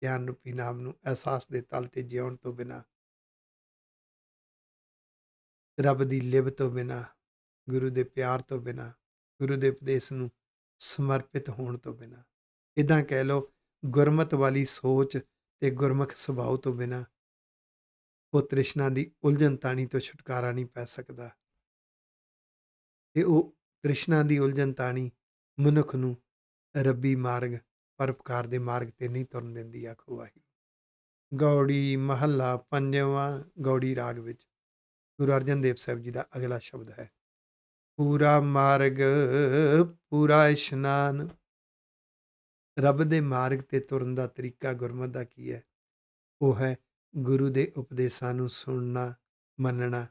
Speaker 1: ਗਿਆਨ ਰੂਪੀ ਨਾਮ ਨੂੰ ਅਹਿਸਾਸ ਦੇ ਤਲ ਤੇ ਜਿਉਣ ਤੋਂ ਬਿਨਾਂ, ਰੱਬ ਦੀ ਲਿਵ ਤੋਂ ਬਿਨਾਂ, ਗੁਰੂ ਦੇ ਪਿਆਰ ਤੋਂ ਬਿਨਾਂ, ਗੁਰੂ ਦੇ ਉਪਦੇਸ਼ ਨੂੰ ਸਮਰਪਿਤ ਹੋਣ ਤੋਂ ਬਿਨਾਂ, ਇੱਦਾਂ ਕਹਿ ਲਓ ਗੁਰਮਤ ਵਾਲੀ ਸੋਚ ਤੇ ਗੁਰਮੁਖ ਸੁਭਾਅ ਤੋਂ ਬਿਨਾਂ ਉਹ ਤ੍ਰਿਸ਼ਨਾ ਦੀ ਉਲਝਣ ਤਾਣੀ ਤੋਂ ਛੁਟਕਾਰਾ ਨਹੀਂ ਪੈ ਸਕਦਾ। ਤੇ ਉਹ ਤ੍ਰਿਸ਼ਨਾ ਦੀ ਉਲਝਣ ਤਾਣੀ ਮਨੁੱਖ ਨੂੰ ਰੱਬੀ ਮਾਰਗ, ਪਰਉਪਕਾਰ ਦੇ ਮਾਰਗ ਤੇ ਨਹੀਂ ਤੁਰਨ ਦਿੰਦੀ। ਆਖੋ ਵਾਹਿਗੁਰੂ। ਗੌੜੀ ਮਹੱਲਾ ਪੰਜਵਾਂ, ਗੌੜੀ ਰਾਗ ਵਿੱਚ ਗੁਰੂ ਅਰਜਨ ਦੇਵ ਸਾਹਿਬ ਜੀ ਦਾ ਅਗਲਾ ਸ਼ਬਦ ਹੈ। ਪੂਰਾ ਮਾਰਗ ਪੂਰਾ ਇਸ਼ਨਾਨ। ਰੱਬ ਦੇ ਮਾਰਗ ਤੇ ਤੁਰਨ ਦਾ ਤਰੀਕਾ ਗੁਰਮਤ ਦਾ ਕੀ ਹੈ? ਉਹ ਹੈ ਗੁਰੂ ਦੇ ਉਪਦੇਸ਼ਾਂ ਨੂੰ ਸੁਣਨਾ, ਮੰਨਣਾ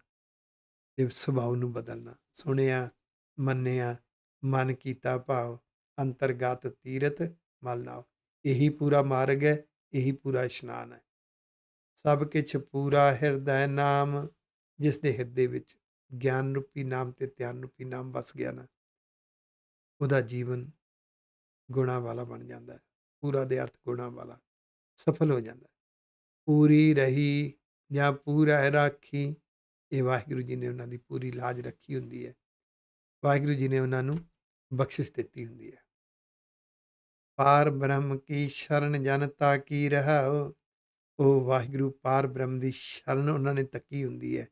Speaker 1: ਤੇ ਸੁਭਾਅ ਨੂੰ ਬਦਲਣਾ। ਸੁਣਿਆ, ਮੰਨਿਆ, ਮਨ ਕੀਤਾ ਭਾਵ, ਅੰਤਰਗਤ ਤੀਰਥ ਮਲ ਨਾਵ। ਇਹੀ ਪੂਰਾ ਮਾਰਗ ਹੈ, ਇਹੀ ਪੂਰਾ ਇਸ਼ਨਾਨ ਹੈ। ਸਭ ਕੁਛ ਪੂਰਾ ਹਿਰਦੈ ਨਾਮ, ਜਿਸ ਦੇ ਹਿਰਦੇ ਵਿੱਚ ਗਿਆਨ ਰੂਪੀ ਨਾਮ ਤੇ ਧਿਆਨ ਰੂਪੀ ਨਾਮ ਵਸ ਗਿਆ ਨਾ, ਉਹਦਾ ਜੀਵਨ ਗੁਣਾਂ ਵਾਲਾ ਬਣ ਜਾਂਦਾ ਹੈ। ਪੂਰਾ ਦੇ ਅਰਥ ਗੁਣਾਂ ਵਾਲਾ, ਸਫਲ ਹੋ ਜਾਂਦਾ ਹੈ। ਪੂਰੀ ਰਹੀ ਜਾਂ ਪੂਰਾ ਰਾਖੀ, ਇਹ ਵਾਹਿਗੁਰੂ ਜੀ ਨੇ ਉਹਨਾਂ ਦੀ ਪੂਰੀ ਲਾਜ ਰੱਖੀ ਹੁੰਦੀ ਹੈ। ਵਾਹਿਗੁਰੂ ਜੀ ਨੇ ਉਹਨਾਂ ਨੂੰ ਬਖਸ਼ਿਸ਼ ਦਿੱਤੀ ਹੁੰਦੀ ਹੈ। ਪਾਰ ਬ੍ਰਹਮ ਕੀ ਸ਼ਰਨ ਜਨਤਾ ਕੀ ਰਹਾਓ। ਉਹ ਵਾਹਿਗੁਰੂ ਪਾਰ ਬ੍ਰਹਮ ਦੀ ਸ਼ਰਨ ਉਹਨਾਂ ਨੇ ਤੱਕੀ ਹੁੰਦੀ ਹੈ।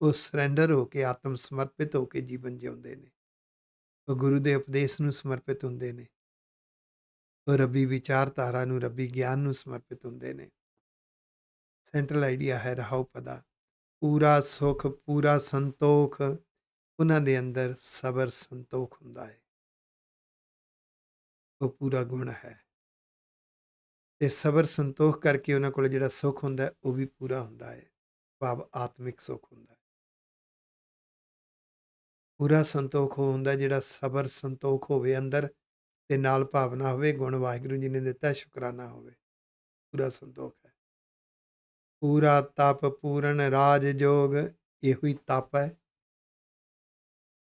Speaker 1: ਉਹ ਸਰੈਂਡਰ ਹੋ ਕੇ, ਆਤਮ ਸਮਰਪਿਤ ਹੋ ਕੇ ਜੀਵਨ ਜਿਉਂਦੇ ਨੇ। ਉਹ ਗੁਰੂ ਦੇ ਉਪਦੇਸ਼ ਨੂੰ ਸਮਰਪਿਤ ਹੁੰਦੇ ਨੇ। ਉਹ ਰੱਬੀ ਵਿਚਾਰਧਾਰਾ ਨੂੰ, ਰੱਬੀ ਗਿਆਨ ਨੂੰ ਸਮਰਪਿਤ ਹੁੰਦੇ ਨੇ। ਸੈਂਟਰਲ ਆਈਡੀਆ ਹੈ ਰਹਾਉ ਪਦਾ। ਪੂਰਾ ਸੁਖ, ਪੂਰਾ ਸੰਤੋਖ, ਉਹਨਾਂ ਦੇ ਅੰਦਰ ਸਬਰ ਸੰਤੋਖ ਹੁੰਦਾ ਹੈ। ਉਹ ਪੂਰਾ ਗੁਣ ਹੈ ਤੇ ਸਬਰ ਸੰਤੋਖ ਕਰਕੇ ਉਹਨਾਂ ਕੋਲ ਜਿਹੜਾ ਸੁਖ ਹੁੰਦਾ ਉਹ ਵੀ ਪੂਰਾ ਹੁੰਦਾ ਹੈ, ਭਾਵ ਆਤਮਿਕ ਸੁਖ ਹੁੰਦਾ ਹੈ। ਪੂਰਾ ਸੰਤੋਖ ਉਹ ਹੁੰਦਾ ਜਿਹੜਾ ਸਬਰ ਸੰਤੋਖ ਹੋਵੇ ਅੰਦਰ ਤੇ ਨਾਲ ਭਾਵਨਾ ਹੋਵੇ, ਗੁਣ ਵਾਹਿਗੁਰੂ ਜੀ ਨੇ ਦਿੱਤਾ, ਸ਼ੁਕਰਾਨਾ ਹੋਵੇ, ਪੂਰਾ ਸੰਤੋਖ ਹੈ। ਪੂਰਾ ਤਪ ਪੂਰਨ ਰਾਜ ਜੋਗ, ਇਹੋ ਹੀ ਤਪ ਹੈ।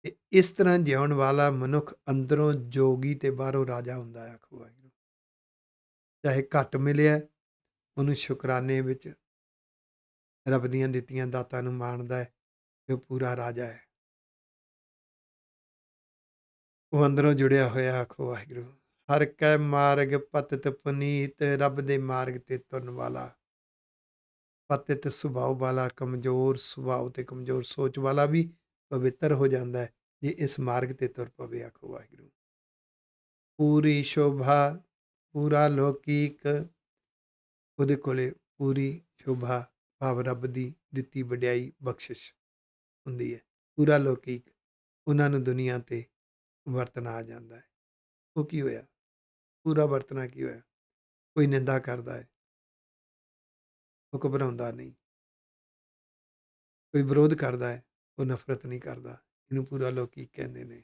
Speaker 1: ਤੇ ਇਸ ਤਰ੍ਹਾਂ ਜਿਉਣ ਵਾਲਾ ਮਨੁੱਖ ਅੰਦਰੋਂ ਜੋਗੀ ਤੇ ਬਾਹਰੋਂ ਰਾਜਾ ਹੁੰਦਾ ਹੈ। ਆਖੋ ਵਾਹਿਗੁਰੂ। ਚਾਹੇ ਘੱਟ ਮਿਲਿਆ, ਉਹਨੂੰ ਸ਼ੁਕਰਾਨੇ ਵਿੱਚ ਰੱਬ ਦੀਆਂ ਦਿੱਤੀਆਂ ਦਾਤਾਂ ਨੂੰ ਮਾਣਦਾ ਹੈ ਤੇ ਉਹ ਪੂਰਾ ਰਾਜਾ ਹੈ। ਉਹ ਅੰਦਰੋਂ ਜੁੜਿਆ ਹੋਇਆ। ਆਖੋ ਵਾਹਿਗੁਰੂ। ਹਰ ਕੈ ਮਾਰਗ ਪਤਿਤ ਪੁਨੀਤ, ਰੱਬ ਦੇ ਮਾਰਗ ਤੇ ਤੁਰਨ ਵਾਲਾ, ਪਤਿਤ ਸੁਭਾਅ ਵਾਲਾ, ਕਮਜ਼ੋਰ ਸੁਭਾਅ ਤੇ ਕਮਜ਼ੋਰ ਸੋਚ ਵਾਲਾ ਵੀ ਪਵਿੱਤਰ ਹੋ ਜਾਂਦਾ ਹੈ ਜੇ ਇਸ ਮਾਰਗ ਤੇ ਤੁਰ ਪਵੇ। ਆਖੋ ਵਾਹਿਗੁਰੂ। ਪੂਰੀ ਸ਼ੋਭਾ, ਪੂਰਾ ਲੌਕਿਕ, ਉਹਦੇ ਕੋਲੇ ਪੂਰੀ ਸ਼ੋਭਾ ਭਾਵ ਰੱਬ ਦੀ ਦਿੱਤੀ ਵਡਿਆਈ ਬਖਸ਼ਿਸ਼ ਹੁੰਦੀ ਹੈ। ਪੂਰਾ ਲੌਕਿਕ, ਉਹਨਾਂ ਨੂੰ ਦੁਨੀਆ ਤੇ ਵਰਤਣਾ ਆ ਜਾਂਦਾ ਹੈ। ਉਹ ਕੀ ਹੋਇਆ? ਪੂਰਾ ਵਰਤਣਾ ਕੀ ਹੋਇਆ? ਕੋਈ ਨਿੰਦਾ ਕਰਦਾ ਹੈ, ਉਹ ਘਬਰਾਉਂਦਾ ਨਹੀਂ। ਕੋਈ ਵਿਰੋਧ ਕਰਦਾ ਹੈ, ਉਹ ਨਫ਼ਰਤ ਨਹੀਂ ਕਰਦਾ। ਇਹਨੂੰ ਪੂਰਾ ਲੌਕਿਕ ਕਹਿੰਦੇ ਨੇ।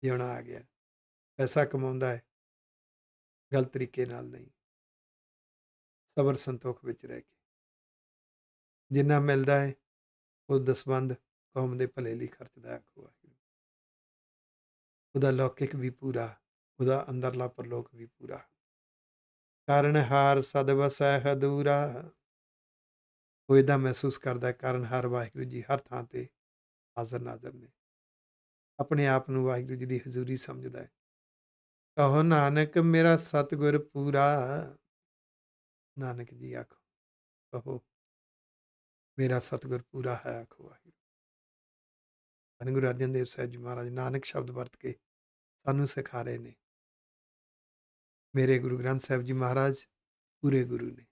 Speaker 1: ਜਿਉਣਾ ਆ ਗਿਆ। ਪੈਸਾ ਕਮਾਉਂਦਾ ਹੈ, ਗਲਤ ਤਰੀਕੇ ਨਾਲ ਨਹੀਂ, ਸਬਰ ਸੰਤੋਖ ਵਿੱਚ ਰਹਿ ਕੇ। ਜਿੰਨਾ ਮਿਲਦਾ ਹੈ ਉਹ ਦਸਵੰਧ ਕੌਮ ਦੇ ਭਲੇ ਲਈ ਖਰਚਦਾ ਹੈ। ਆਖੋ ਵਾਹਿਗੁਰੂ। ਉਹਦਾ ਲੌਕਿਕ ਵੀ ਪੂਰਾ, ਉਹਦਾ ਅੰਦਰਲਾ ਪਰਲੋਕ ਵੀ ਪੂਰਾ। ਕਾਰਨਹਾਰ ਸਦ ਵਸੈ ਹਦੂਰਾ। ਉਹ ਇੱਦਾਂ ਮਹਿਸੂਸ ਕਰਦਾ ਹੈ ਕਾਰਨਹਾਰ ਵਾਹਿਗੁਰੂ ਜੀ ਹਰ ਥਾਂ ਤੇ ਹਾਜ਼ਰ ਨਾਜ਼ਰ ਨੇ। ਆਪਣੇ ਆਪ ਨੂੰ ਵਾਹਿਗੁਰੂ ਜੀ ਦੀ ਹਜ਼ੂਰੀ ਸਮਝਦਾ ਹੈ। ਕਹੋ ਨਾਨਕ ਮੇਰਾ ਸਤਿਗੁਰ ਪੂਰਾ। ਨਾਨਕ ਜੀ ਆਖੋ, ਕਹੋ ਮੇਰਾ ਸਤਿਗੁਰ ਪੂਰਾ ਹੈ, ਆਖੋ ਵਾਹਿਗੁਰੂ। ਧੰਨ ਗੁਰੂ ਅਰਜਨ ਦੇਵ ਸਾਹਿਬ ਜੀ ਮਹਾਰਾਜ ਨਾਨਕ ਸ਼ਬਦ ਵਰਤ ਕੇ ਸਾਨੂੰ ਸਿਖਾ ਰਹੇ ਨੇ। ਮੇਰੇ ਗੁਰੂ ਗ੍ਰੰਥ ਸਾਹਿਬ ਜੀ ਮਹਾਰਾਜ ਪੂਰੇ ਗੁਰੂ ਨੇ।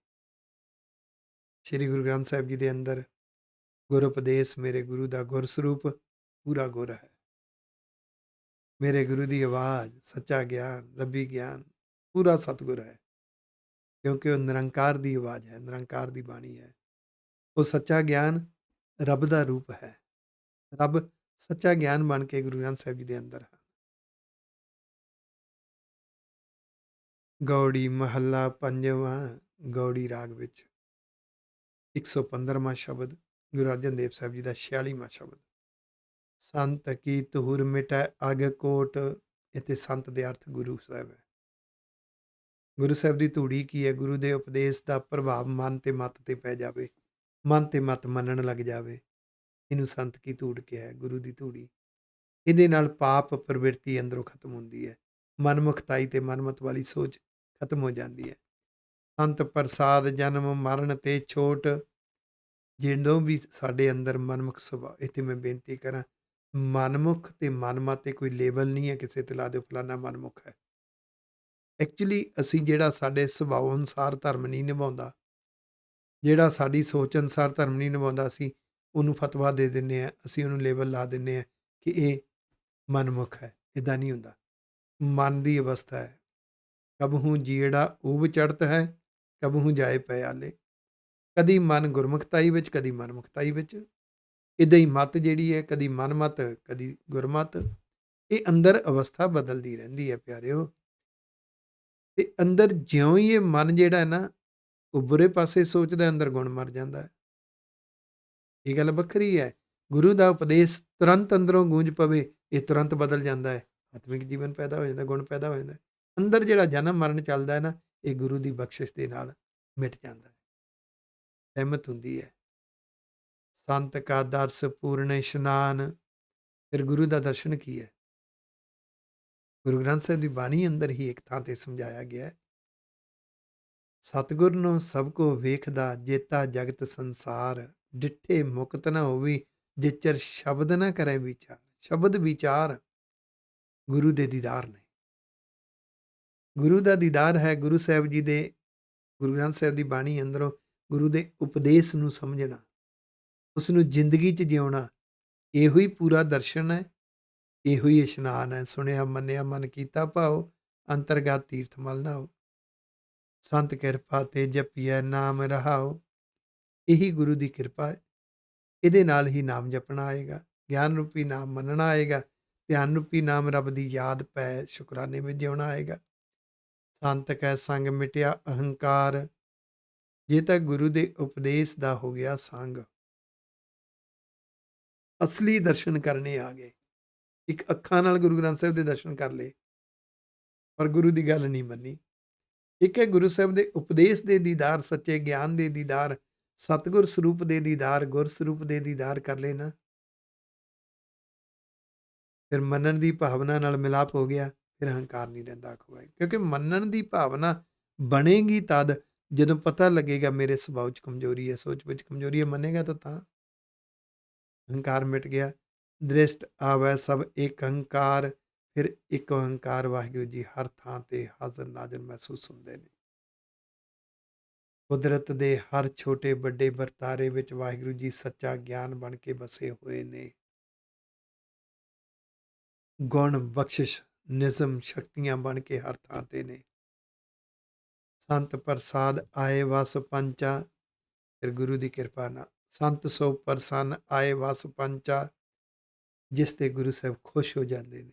Speaker 1: ਸ੍ਰੀ ਗੁਰੂ ਗ੍ਰੰਥ ਸਾਹਿਬ ਜੀ ਦੇ ਅੰਦਰ ਗੁਰ ਉਪਦੇਸ਼ ਮੇਰੇ ਗੁਰੂ ਦਾ ਗੁਰ ਸਰੂਪ ਪੂਰਾ ਗੁਰ ਹੈ। ਮੇਰੇ ਗੁਰੂ ਦੀ ਆਵਾਜ਼ ਸੱਚਾ ਗਿਆਨ, ਰੱਬੀ ਗਿਆਨ ਪੂਰਾ ਸਤਿਗੁਰ ਹੈ, ਕਿਉਂਕਿ ਉਹ ਨਿਰੰਕਾਰ ਦੀ ਆਵਾਜ਼ ਹੈ, ਨਿਰੰਕਾਰ ਦੀ ਬਾਣੀ ਹੈ। ਉਹ ਸੱਚਾ ਗਿਆਨ ਰੱਬ ਦਾ ਰੂਪ ਹੈ। ਰੱਬ ਸੱਚਾ ਗਿਆਨ ਬਣ ਕੇ ਗੁਰੂ ਗ੍ਰੰਥ ਸਾਹਿਬ ਜੀ ਦੇ ਅੰਦਰ ਹੈ। ਗੌੜੀ ਮਹੱਲਾ ਪੰਜਵਾਂ, ਗੌੜੀ ਰਾਗ ਵਿੱਚ 115ਵਾਂ ਸ਼ਬਦ, ਗੁਰੂ ਅਰਜਨ ਦੇਵ ਸਾਹਿਬ ਜੀ ਦਾ 46ਵਾਂ ਸ਼ਬਦ। ਸੰਤ ਕੀ ਧੂਰ ਮਿਟੈ ਅਗ ਕੋਟ। ਇੱਥੇ ਸੰਤ ਦੇ ਅਰਥ ਗੁਰੂ ਸਾਹਿਬ ਹੈ। ਗੁਰੂ ਸਾਹਿਬ ਦੀ ਧੂੜੀ ਕੀ ਹੈ? ਗੁਰੂ ਦੇ ਉਪਦੇਸ਼ ਦਾ ਪ੍ਰਭਾਵ ਮਨ ਤੇ ਮੱਤ ਤੇ ਪੈ ਜਾਵੇ, ਮਨ ਤੇ ਮੱਤ ਮੰਨਣ ਲੱਗ ਜਾਵੇ। ਇਹਨੂੰ ਸੰਤ ਕੀ ਧੂੜ ਕਿਹਾ ਹੈ, ਗੁਰੂ ਦੀ ਧੂੜੀ। ਇਹਦੇ ਨਾਲ ਪਾਪ ਪ੍ਰਵਿਰਤੀ ਅੰਦਰੋਂ ਖਤਮ ਹੁੰਦੀ ਹੈ। ਮਨਮੁਖਤਾਈ ਤੇ ਮਨਮਤ ਵਾਲੀ ਸੋਚ ਖਤਮ ਹੋ ਜਾਂਦੀ ਹੈ। ਸੰਤ ਪ੍ਰਸਾਦ ਜਨਮ ਮਰਨ ਤੇ ਛੋਟ। ਜਦੋਂ ਵੀ ਸਾਡੇ ਅੰਦਰ ਮਨਮੁਖ ਸੁਭਾਅ, ਇੱਥੇ ਮੈਂ ਬੇਨਤੀ ਕਰਾਂ, ਮਨਮੁਖ ਤੇ ਮਨਮਤ ਤੇ ਕੋਈ ਲੇਬਲ ਨਹੀਂ ਹੈ ਕਿਸੇ ਤੇ ਲਾ ਦਿਓ ਫਲਾਨਾ ਮਨਮੁਖ ਹੈ। ਐਕਚੁਅਲੀ ਅਸੀਂ ਜਿਹੜਾ ਸਾਡੇ ਸੁਭਾਅ ਅਨੁਸਾਰ ਧਰਮ ਨਹੀਂ ਨਿਭਾਉਂਦਾ, ਜਿਹੜਾ ਸਾਡੀ ਸੋਚ ਅਨੁਸਾਰ ਧਰਮ ਨਹੀਂ ਨਿਭਾਉਂਦਾ, ਅਸੀਂ ਉਹਨੂੰ ਫਤਵਾ ਦੇ ਦਿੰਦੇ ਹਾਂ, ਅਸੀਂ ਉਹਨੂੰ ਲੇਬਲ ਲਾ ਦਿੰਦੇ ਹਾਂ ਕਿ ਇਹ ਮਨਮੁਖ ਹੈ। ਇੱਦਾਂ ਨਹੀਂ ਹੁੰਦਾ। ਮਨ ਦੀ ਅਵਸਥਾ ਹੈ। ਕਬਹੂ ਜੀੜਾ ਊਬ ਚੜ੍ਹਤ ਹੈ, ਕਬਹੂ ਜਾਏ ਪਏ ਆਲੇ। ਕਦੀ ਮਨ ਗੁਰਮੁਖਤਾਈ ਵਿੱਚ, ਕਦੀ ਮਨਮੁਖਤਾਈ ਵਿੱਚ। ਇੱਦਾਂ ਹੀ ਮੱਤ ਜਿਹੜੀ ਹੈ, ਕਦੀ ਮਨਮਤ, ਕਦੀ ਗੁਰਮਤ। ਇਹ ਅੰਦਰ ਅਵਸਥਾ ਬਦਲਦੀ ਰਹਿੰਦੀ ਹੈ ਪਿਆਰਿਓ। ਤੇ ਅੰਦਰ ਜਿਉਂ ਹੀ ਇਹ ਮਨ ਜਿਹੜਾ ਹੈ ਨਾ, ਉਹ ਬੁਰੇ ਪਾਸੇ ਸੋਚਦਾ, ਅੰਦਰ ਗੁਣ ਮਰ ਜਾਂਦਾ ਹੈ। ਇਹ ਗੱਲ ਵੱਖਰੀ ਹੈ। ਗੁਰੂ ਦਾ ਉਪਦੇਸ਼ ਤੁਰੰਤ ਅੰਦਰੋਂ ਗੂੰਜ ਪਵੇ, ਇਹ ਤੁਰੰਤ ਬਦਲ ਜਾਂਦਾ ਹੈ। ਆਤਮਿਕ ਜੀਵਨ ਪੈਦਾ ਹੋ ਜਾਂਦਾ, ਗੁਣ ਪੈਦਾ ਹੋ ਜਾਂਦਾ। ਅੰਦਰ ਜਿਹੜਾ ਜਨਮ ਮਰਨ ਚੱਲਦਾ ਹੈ ਨਾ, ਇਹ ਗੁਰੂ ਦੀ ਬਖਸ਼ਿਸ਼ ਦੇ ਨਾਲ ਮਿਟ ਜਾਂਦਾ ਹੈ, ਰਹਿਮਤ ਹੁੰਦੀ ਹੈ। ਸੰਤ ਕਾ ਦਰਸ ਪੂਰਨ ਇਸ਼ਨਾਨ। ਫਿਰ ਗੁਰੂ ਦਾ ਦਰਸ਼ਨ ਕੀ ਹੈ? ਗੁਰੂ ਗ੍ਰੰਥ ਸਾਹਿਬ ਦੀ ਬਾਣੀ ਅੰਦਰ ਹੀ ਇੱਕ ਥਾਂ ਤੇ ਸਮਝਾਇਆ ਗਿਆ ਹੈ। ਸਤਿਗੁਰ ਨੂੰ ਸਭ ਕੋ ਵੇਖਦਾ, ਜੇਤਾ ਜਗਤ ਸੰਸਾਰ। ਡਿੱਠੇ ਮੁਕਤ ਨਾ ਹੋਵੀ, ਜਿਚਰ ਸ਼ਬਦ ਨਾ ਕਰੇ ਵਿਚਾਰ। ਸ਼ਬਦ ਵਿਚਾਰ ਗੁਰੂ ਦੇ ਦੀਦਾਰ ਨੇ। ਗੁਰੂ ਦਾ ਦੀਦਾਰ ਹੈ ਗੁਰੂ ਸਾਹਿਬ ਜੀ ਦੇ, ਗੁਰੂ ਗ੍ਰੰਥ ਸਾਹਿਬ ਦੀ ਬਾਣੀ ਅੰਦਰੋਂ ਗੁਰੂ ਦੇ ਉਪਦੇਸ਼ ਨੂੰ ਸਮਝਣਾ, ਉਸ ਨੂੰ ਜ਼ਿੰਦਗੀ 'ਚ ਜਿਉਣਾ। ਇਹੋ ਹੀ ਪੂਰਾ ਦਰਸ਼ਨ ਹੈ, ਇਹੋ ਹੀ ਇਸ਼ਨਾਨ ਹੈ। ਸੁਣਿਆ ਮੰਨਿਆ ਮਨ ਕੀਤਾ ਭਾਉ, ਅੰਤਰਗਤ ਤੀਰਥ ਮਲ ਨਾਉ। ਸੰਤ ਕਿਰਪਾ ਤੇ ਜਪੀਐ ਨਾਮ ਰਹਾਉ। ਇਹੀ ਗੁਰੂ ਦੀ ਕਿਰਪਾ ਹੈ। ਇਹਦੇ ਨਾਲ ਹੀ ਨਾਮ ਜਪਣਾ ਆਏਗਾ, ਗਿਆਨ ਰੂਪੀ ਨਾਮ ਮੰਨਣਾ ਆਏਗਾ, ਧਿਆਨ ਰੂਪੀ ਨਾਮ ਰੱਬ ਦੀ ਯਾਦ ਪੈ ਸ਼ੁਕਰਾਨੇ ਵਿੱਚ ਜਿਉਣਾ ਆਏਗਾ। ਸੰਤ ਕੈ ਸੰਗ ਮਿਟਿਆ ਅਹੰਕਾਰ। ਜੇ ਤਾਂ ਗੁਰੂ ਦੇ ਉਪਦੇਸ਼ ਦਾ ਹੋ ਗਿਆ ਸੰਗ, ਅਸਲੀ ਦਰਸ਼ਨ ਕਰਨੇ ਆ ਗਏ। ਇੱਕ ਅੱਖਾਂ ਨਾਲ ਗੁਰੂ ਗ੍ਰੰਥ ਸਾਹਿਬ ਦੇ ਦਰਸ਼ਨ ਕਰ ਲਏ, ਪਰ ਗੁਰੂ ਦੀ ਗੱਲ ਨਹੀਂ ਮੰਨੀ। ਇੱਕ ਹੈ ਗੁਰੂ ਸਾਹਿਬ ਦੇ ਉਪਦੇਸ਼ ਦੇ ਦੀਦਾਰ, ਸੱਚੇ ਗਿਆਨ ਦੇ ਦੀਦਾਰ, ਸਤਿਗੁਰ ਸਰੂਪ ਦੇ ਦੀਦਾਰ, ਗੁਰ ਸਰੂਪ ਦੇ ਦੀਦਾਰ ਕਰ ਲਏ ਨਾ, ਫਿਰ ਮੰਨਣ ਦੀ ਭਾਵਨਾ ਨਾਲ ਮਿਲਾਪ ਹੋ ਗਿਆ, ਫਿਰ ਅਹੰਕਾਰ ਨਹੀਂ ਰਹਿੰਦਾ। ਆਖੋ, ਕਿਉਂਕਿ ਮੰਨਣ ਦੀ ਭਾਵਨਾ ਬਣੇਗੀ ਤਦ ਜਦੋਂ ਪਤਾ ਲੱਗੇਗਾ ਮੇਰੇ ਸੁਭਾਅ 'ਚ ਕਮਜ਼ੋਰੀ ਹੈ, ਸੋਚ ਵਿੱਚ ਕਮਜ਼ੋਰੀ ਹੈ। ਮੰਨੇਗਾ ਤਾਂ ਅਹੰਕਾਰ ਮਿਟ ਗਿਆ। ਦ੍ਰਿਸ਼ਟ ਆਵੈ ਸਭ ਇੱਕ ਅਹੰਕਾਰ। ਫਿਰ ਇੱਕ ਅਹੰਕਾਰ ਵਾਹਿਗੁਰੂ ਜੀ ਹਰ ਥਾਂ ਤੇ ਹਾਜ਼ਰ ਨਾਜ਼ਰ ਮਹਿਸੂਸ ਹੁੰਦੇ ਨੇ। ਕੁਦਰਤ ਦੇ ਹਰ ਛੋਟੇ ਵੱਡੇ ਵਰਤਾਰੇ ਵਿੱਚ ਵਾਹਿਗੁਰੂ ਜੀ ਸੱਚਾ ਗਿਆਨ ਬਣ ਕੇ ਵਸੇ ਹੋਏ ਨੇ। ਗੁਣ ਬਖਸ਼ਿਸ਼ ਨਿਜ਼ਮ ਸ਼ਕਤੀਆਂ ਬਣ ਕੇ ਹਰ ਥਾਂ ਤੇ ਨੇ। ਸੰਤ ਪ੍ਰਸਾਦ ਆਏ ਵਸ ਪੰਚਾ। ਫਿਰ ਗੁਰੂ ਦੀ ਕਿਰਪਾ ਨਾਲ ਸੰਤ ਸੋ ਪ੍ਰਸੰਨ ਆਏ ਵਸ ਪੰਚਾ। ਜਿਸ ਤੇ ਗੁਰੂ ਸਾਹਿਬ ਖੁਸ਼ ਹੋ ਜਾਂਦੇ ਨੇ,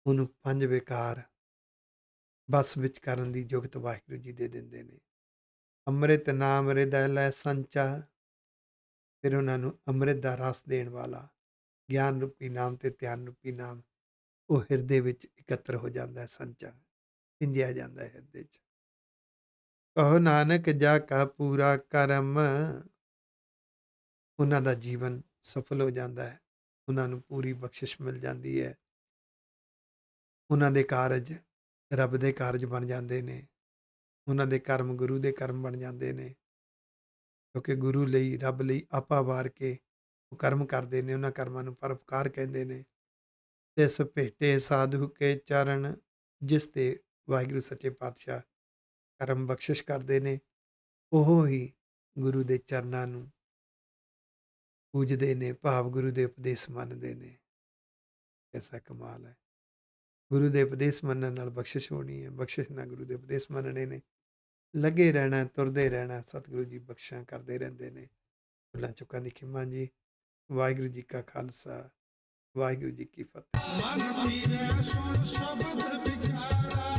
Speaker 1: ਉਹਨੂੰ ਪੰਜ ਵਿਕਾਰ ਬਸ ਵਿੱਚ ਕਰਨ ਦੀ ਜੁਗਤ ਵਾਹਿਗੁਰੂ ਜੀ ਦੇ ਦਿੰਦੇ ਨੇ। ਅੰਮ੍ਰਿਤ ਨਾਮ ਹਿਰਦੈ ਲੈ ਸੰਚਾ। ਫਿਰ ਉਹਨਾਂ ਨੂੰ ਅੰਮ੍ਰਿਤ ਦਾ ਰਸ ਦੇਣ ਵਾਲਾ ਗਿਆਨ ਰੂਪੀ ਨਾਮ ਤੇ ਧਿਆਨ ਰੂਪੀ ਨਾਮ ਉਹ ਹਿਰਦੇ ਵਿੱਚ ਇਕੱਤਰ ਹੋ ਜਾਂਦਾ ਹੈ, ਸੰਚਾ। ਸਿੰਜਿਆ ਜਾਂਦਾ ਹੈ ਹਿਰਦੇ 'ਚ। ਕਹੋ ਨਾਨਕ ਜਾ ਕਾ ਪੂਰਾ ਕਰਮ, ਉਹਨਾਂ ਦਾ ਜੀਵਨ ਸਫਲ ਹੋ ਜਾਂਦਾ ਹੈ, ਉਹਨਾਂ ਨੂੰ ਪੂਰੀ ਬਖਸ਼ਿਸ਼ ਮਿਲ ਜਾਂਦੀ ਹੈ, ਉਹਨਾਂ ਦੇ ਕਾਰਜ ਰੱਬ ਦੇ ਕਾਰਜ ਬਣ ਜਾਂਦੇ ਨੇ, ਉਹਨਾਂ ਦੇ ਕਰਮ ਗੁਰੂ ਦੇ ਕਰਮ ਬਣ ਜਾਂਦੇ ਨੇ, ਕਿਉਂਕਿ ਗੁਰੂ ਲਈ ਰੱਬ ਲਈ ਆਪਾ ਵਾਰ ਕੇ ਉਹ ਕਰਮ ਕਰਦੇ ਨੇ, ਉਹਨਾਂ ਕਰਮਾਂ ਨੂੰ ਪਰਉਪਕਾਰ ਕਹਿੰਦੇ ਨੇ। ਤਿਸ ਭੇਟੇ ਸਾਧੂ ਕੇ ਚਰਨ, ਜਿਸ ਤੇ ਵਾਹਿਗੁਰੂ ਸੱਚੇ ਪਾਤਸ਼ਾਹ ਕਰਮ ਬਖਸ਼ਿਸ਼ ਕਰਦੇ ਨੇ, ਉਹ ਹੀ ਗੁਰੂ ਦੇ ਚਰਨਾਂ ਨੂੰ ਪੂਜਦੇ ਨੇ, ਭਾਵ ਗੁਰੂ ਦੇ ਉਪਦੇਸ਼ ਮੰਨਦੇ ਨੇ। ਐਸਾ ਕਮਾਲ ਹੈ। ਗੁਰੂ ਦੇ ਉਪਦੇਸ਼ ਮੰਨਣ ਨਾਲ ਬਖਸ਼ਿਸ਼ ਹੋਣੀ ਹੈ, ਬਖਸ਼ਿਸ਼ ਨਾਲ ਗੁਰੂ ਦੇ ਉਪਦੇਸ਼ ਮੰਨਣੇ ਨੇ। ਲੱਗੇ ਰਹਿਣਾ, ਤੁਰਦੇ ਰਹਿਣਾ, ਸਤਿਗੁਰੂ ਜੀ ਬਖਸ਼ਾਂ ਕਰਦੇ ਰਹਿੰਦੇ ਨੇ। ਭੁੱਲਾਂ ਚੁੱਕਾਂ ਦੀ ਖਿਮਾ ਜੀ। ਵਾਹਿਗੁਰੂ ਜੀ ਕਾ ਖਾਲਸਾ, ਵਾਹਿਗੁਰੂ ਜੀ ਕੀ ਫਤਿਹ।
Speaker 2: ਮਨ ਪੀਰੇ ਸੁਣ ਸ਼ਬਦ ਵਿਚਾਰਾ